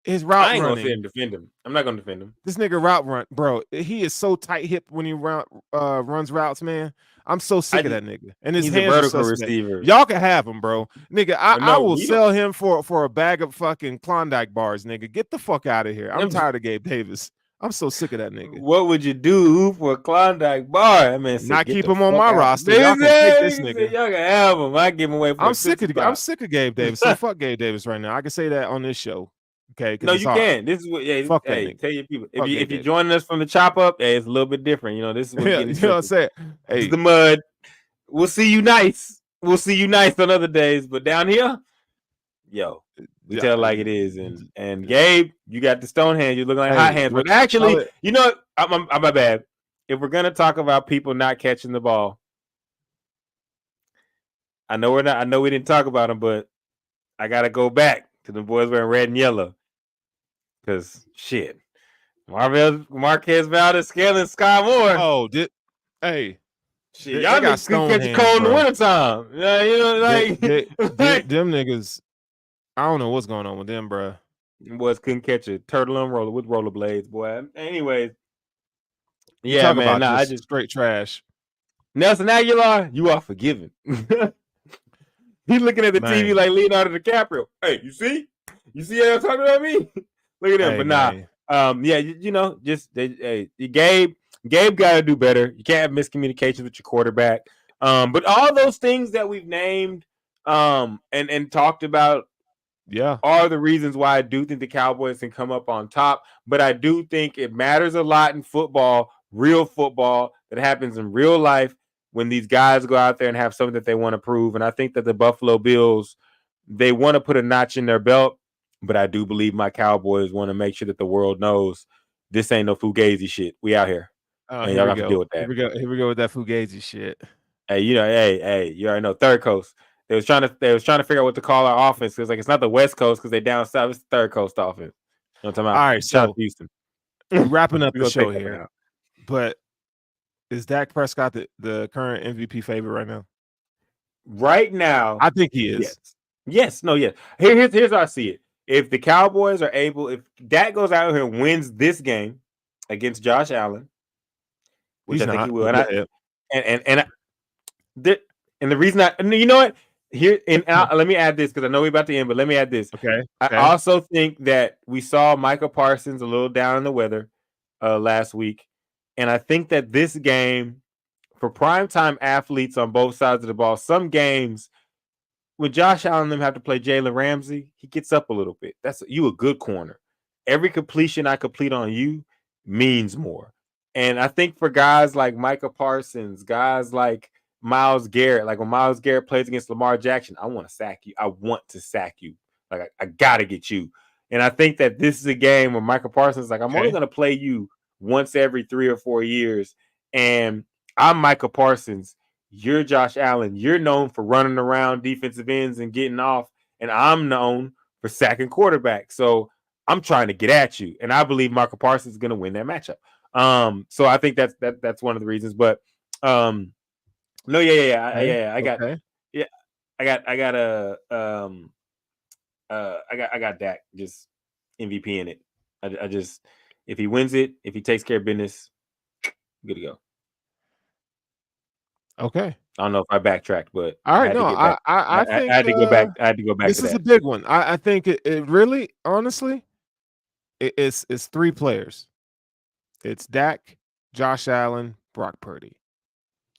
His route running. I ain't gonna sit and defend him. I'm not gonna defend him. This nigga route run, bro. He is so tight hip when he runs routes, man. I'm so sick of that nigga. And his hands a vertical are receiver. Y'all can have him, bro. Nigga, I will sell him for a bag of fucking Klondike bars, nigga. Get the fuck out of here. I'm tired of Gabe Davis. I'm so sick of that nigga. What would you do for a Klondike bar? I mean, not keep him on my roster. Y'all can take this nigga. Y'all can have him. I give him away for I'm sick of Gabe Davis. So fuck Gabe Davis right now. I can say that on this show. Okay, no, you can. This is what. Yeah, fuck hey, tell your people if you're joining us from the chop up, hey, it's a little bit different. You know, this is what you know what I'm saying. Hey, it's the mud. We'll see you nice. We'll see you nice on other days, but down here, yo, we tell like it is. And Gabe, you got the stone hands. You're looking like hot hands. But actually, you know, I'm my bad. If we're gonna talk about people not catching the ball, I know we're not. I know we didn't talk about them, but I gotta go back to the boys wearing red and yellow. Because shit, Marquez Valdez scaling Sky Moore. Oh, hey, shit, y'all niggas can catch a cold in the wintertime. Yeah, you know, them niggas. I don't know what's going on with them, bro. Boys couldn't catch a turtle on roller with rollerblades, boy. Anyways, yeah, man. Nah, I just straight trash. Nelson Aguilar, you are forgiven. He's looking at the TV like Leonardo DiCaprio. Hey, you see how I'm talking about me? Look at him, but nah. Yeah, you know, just Gabe got to do better. You can't have miscommunications with your quarterback. But all those things that we've named, and talked about, are the reasons why I do think the Cowboys can come up on top. But I do think it matters a lot in football, real football that happens in real life, when these guys go out there and have something that they want to prove. And I think that the Buffalo Bills, they want to put a notch in their belt. But I do believe my Cowboys want to make sure that the world knows this ain't no fugazi shit. We out here. And y'all have to deal with that. Here we go with that fugazi shit. Hey, you know, hey, you already know. Third Coast. They was trying to figure out what to call our offense. It's like it's not the West Coast because they down south. It's the Third Coast offense. You know what I'm talking about? All right, so Houston. We're wrapping up the show here. But is Dak Prescott the current MVP favorite right now? Right now, I think he is. Yes. Here's how I see it. If the Cowboys are able, if Dak goes out here and wins this game against Josh Allen, which I think he will, and the reason you know what, here and let me add this because I know we're about to end, but let me add this. Okay. I also think that we saw Micah Parsons a little down in the weather last week, and I think that this game for primetime athletes on both sides of the ball, some games, when Josh Allen and them have to play Jalen Ramsey, he gets up a little bit. That's you a good corner. Every completion I complete on you means more. And I think for guys like Micah Parsons, guys like Myles Garrett, like when Myles Garrett plays against Lamar Jackson, I want to sack you. I want to sack you. Like I gotta get you. And I think that this is a game where Micah Parsons is like, I'm only gonna play you once every 3 or 4 years. And I'm Micah Parsons. You're Josh Allen. You're known for running around defensive ends and getting off, and I'm known for sacking quarterbacks. So I'm trying to get at you, and I believe Micah Parsons is going to win that matchup. So I think that's one of the reasons. But I got Dak just MVP in it. I just if he wins it, if he takes care of business, good to go. Okay. I don't know if I backtracked, but all right. I think I had to go back. I had to go back. This is a big one. I think it really, honestly, It's 3 players. It's Dak, Josh Allen, Brock Purdy.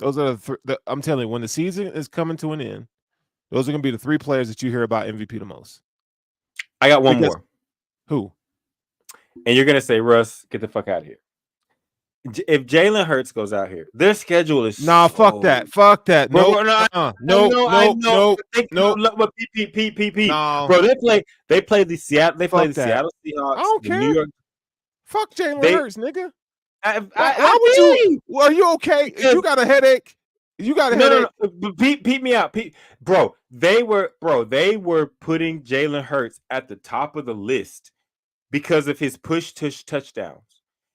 Those are I'm telling you, when the season is coming to an end, those are going to be the 3 players that you hear about MVP the most. I got one more. Who? And you're going to say, Russ, get the fuck out of here. If Jalen Hurts goes out here, their schedule is fuck that. Fuck that. No. No. Pete. Bro, they play the Seattle Seahawks. I don't care. New York. Fuck Jalen Hurts, nigga. How would you? Well, are you okay? Because you got a headache. You got a headache. No. Pete me out. Bro, they were putting Jalen Hurts at the top of the list because of his push-tush touchdowns.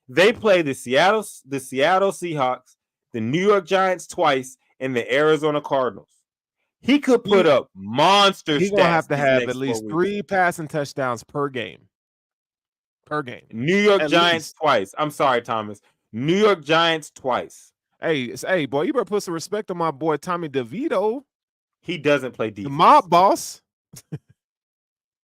They play the Seattle Seahawks, the New York Giants twice, and the Arizona Cardinals. He could put up monster stats. He's going to have at least 3 passing touchdowns per game. New York Giants twice. I'm sorry, Thomas. New York Giants twice. Hey, boy, you better put some respect on my boy Tommy DeVito. He doesn't play defense. The mob boss.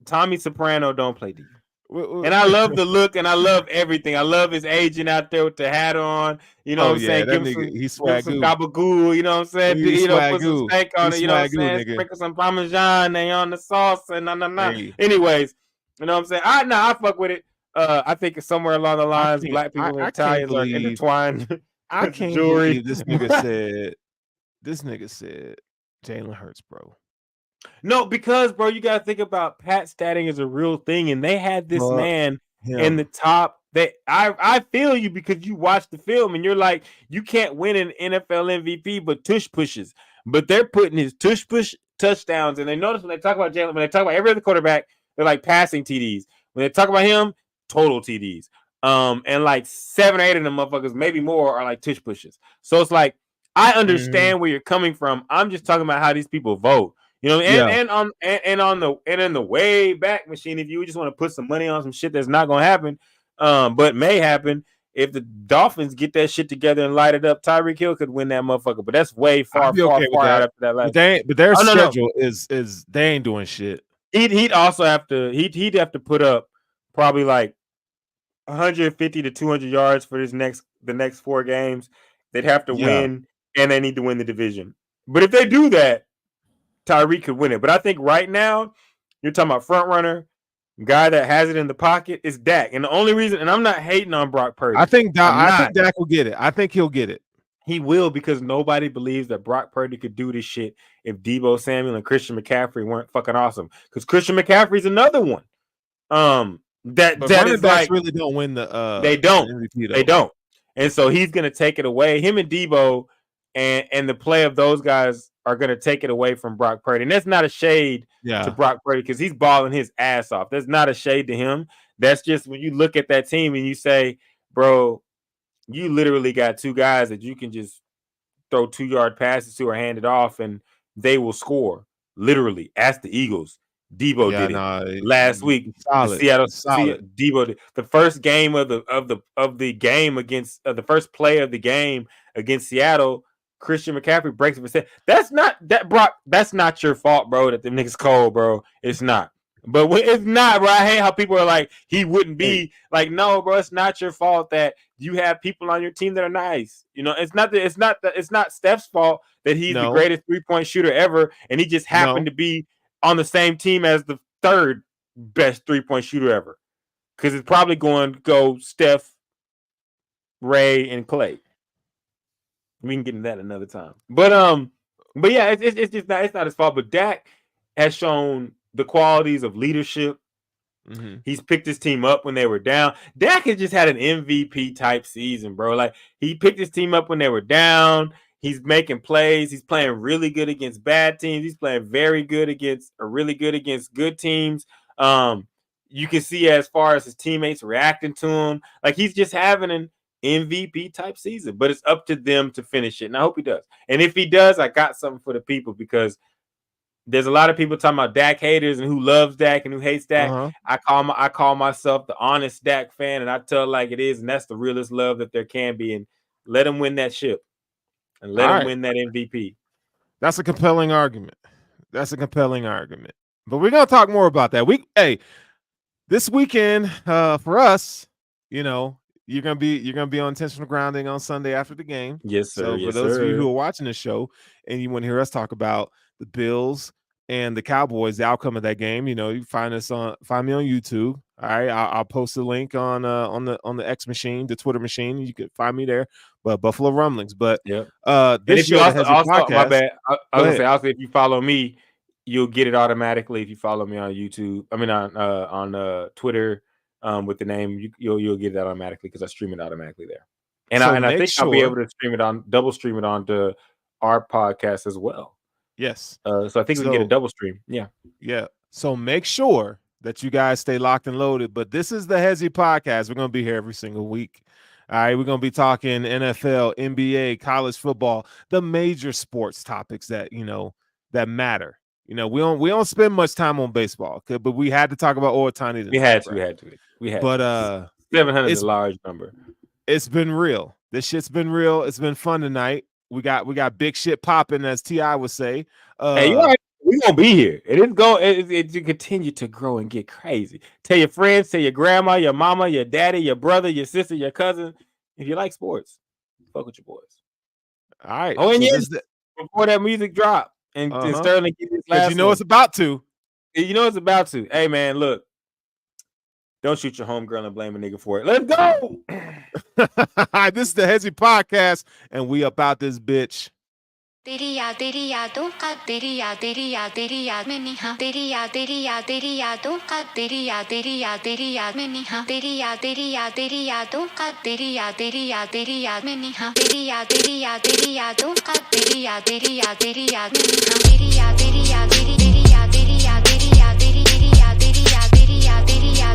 Tommy Soprano don't play defense. And I love the look, and I love everything. I love his agent out there with the hat on. You know what I'm saying? Give him some gabagool. You know what I'm saying? Put some steak on it. You know what I'm saying? Sprinkle some Parmesan on the sauce and Hey. Anyways, you know what I'm saying? I fuck with it. I think it's somewhere along the lines, black people and Italians are intertwined. I can't believe this nigga said Jalen Hurts, bro. No, because, bro, you got to think about Pat statting is a real thing, and they had this man in the top. I feel you because you watch the film, and you're like, you can't win an NFL MVP, but tush pushes. But they're putting his tush push touchdowns, and they notice when they talk about Jalen, when they talk about every other quarterback, they're like passing TDs. When they talk about him, total TDs. And like 7 or 8 of them motherfuckers, maybe more, are like tush pushes. So it's like, I understand where you're coming from. I'm just talking about how these people vote. You know, and in the way back machine, if you just want to put some money on some shit that's not gonna happen, but may happen if the Dolphins get that shit together and light it up, Tyreek Hill could win that motherfucker. But that's way far out after that. But their schedule is they ain't doing shit. He'd also have to put up probably like 150 to 200 yards for the next 4 games. They'd have to win, and they need to win the division. But if they do that, Tyreek could win it. But I think right now, you're talking about front runner, guy that has it in the pocket, is Dak. And the only reason, and I'm not hating on Brock Purdy. I think Dak will get it. I think he'll get it. He will, because nobody believes that Brock Purdy could do this shit if Deebo Samuel and Christian McCaffrey weren't fucking awesome. Because Christian McCaffrey's another one. That is like really don't win the they don't. MVP, they don't. And so he's gonna take it away. Him and Deebo and the play of those guys are going to take it away from Brock Purdy. And that's not a shade to Brock Purdy, because he's balling his ass off. That's not a shade to him. That's just when you look at that team and you say, bro, you literally got 2 guys that you can just throw 2-yard passes to or hand it off, and they will score. Literally. Ask the Eagles. Deebo did it last week. Solid. Deebo did. The first game of the game against the first play of the game against Seattle, Christian McCaffrey breaks it. That's not your fault, bro, that them niggas cold, bro. It's not. But it's not, bro. I hate how people are like, he wouldn't be like, no, bro, it's not your fault that you have people on your team that are nice. You know, it's not Steph's fault that he's the greatest 3-point shooter ever, and he just happened to be on the same team as the 3rd best 3-point shooter ever. Because it's probably going to go Steph, Ray, and Clay. We can get into that another time. But yeah, it's just not his fault. But Dak has shown the qualities of leadership. Mm-hmm. He's picked his team up when they were down. Dak has just had an MVP type season, bro. Like, he picked his team up when they were down. He's making plays. He's playing really good against bad teams. He's playing really good against good teams. You can see as far as his teammates reacting to him. Like, he's just having an MVP type season, but it's up to them to finish it. And I hope he does. And if he does, I got something for the people, because there's a lot of people talking about Dak haters and who loves Dak and who hates Dak. Uh-huh. I call myself the honest Dak fan, and I tell it like it is, and that's the realest love that there can be. And let him win that ship, and let him win that MVP. That's a compelling argument. But we're gonna talk more about that. this weekend, for us, you know, you're gonna be on intentional grounding on Sunday after the game. Yes, sir. So for Yes, those of you sir. who are watching the show and you want to hear us talk about the Bills and the Cowboys, the outcome of that game, you know, you find me on YouTube. All right, I'll post a link on the X machine, the Twitter machine. You can find me there. But Buffalo Rumblings. But Yep. this And if you show, the Hesi also my podcast. bad. I was Go gonna ahead. say also if you follow me, you'll get it automatically if you follow me on YouTube. I mean on Twitter with the name you'll get it automatically because I stream it automatically there. And So I think I'll be able sure. to double stream it onto our podcast as well. Yes. So I think we can get a double stream. Yeah. Yeah. So make sure that you guys stay locked and loaded. But this is the Hesi podcast. We're going to be here every single week. All right. We're going to be talking NFL, NBA, college football, the major sports topics that, you know, that matter. You know, we don't spend much time on baseball, but we had to talk about Ohtani tonight. We had to. But 700 is a large number. It's been real. This shit's been real. It's been fun tonight. We got big shit popping, as T.I. would say. Hey, you right. We're gonna be here. It continue to grow and get crazy. Tell your friends, tell your grandma, your mama, your daddy, your brother, your sister, your cousin. If you like sports, fuck with your boys. All right. Oh, and yes, before that music drop and Sterling get his last, you know it's about to. You know it's about to. Hey man, look. Don't shoot your homegirl and blame a nigga for it. Let's go. This is the Hesi podcast, and we about this bitch. तेरी यादों का तेरी याद में निहा तेरी यादों का तेरी याद में निहा तेरी यादों का तेरी याद में निहा तेरी यादों का तेरी याद में निहा तेरी याद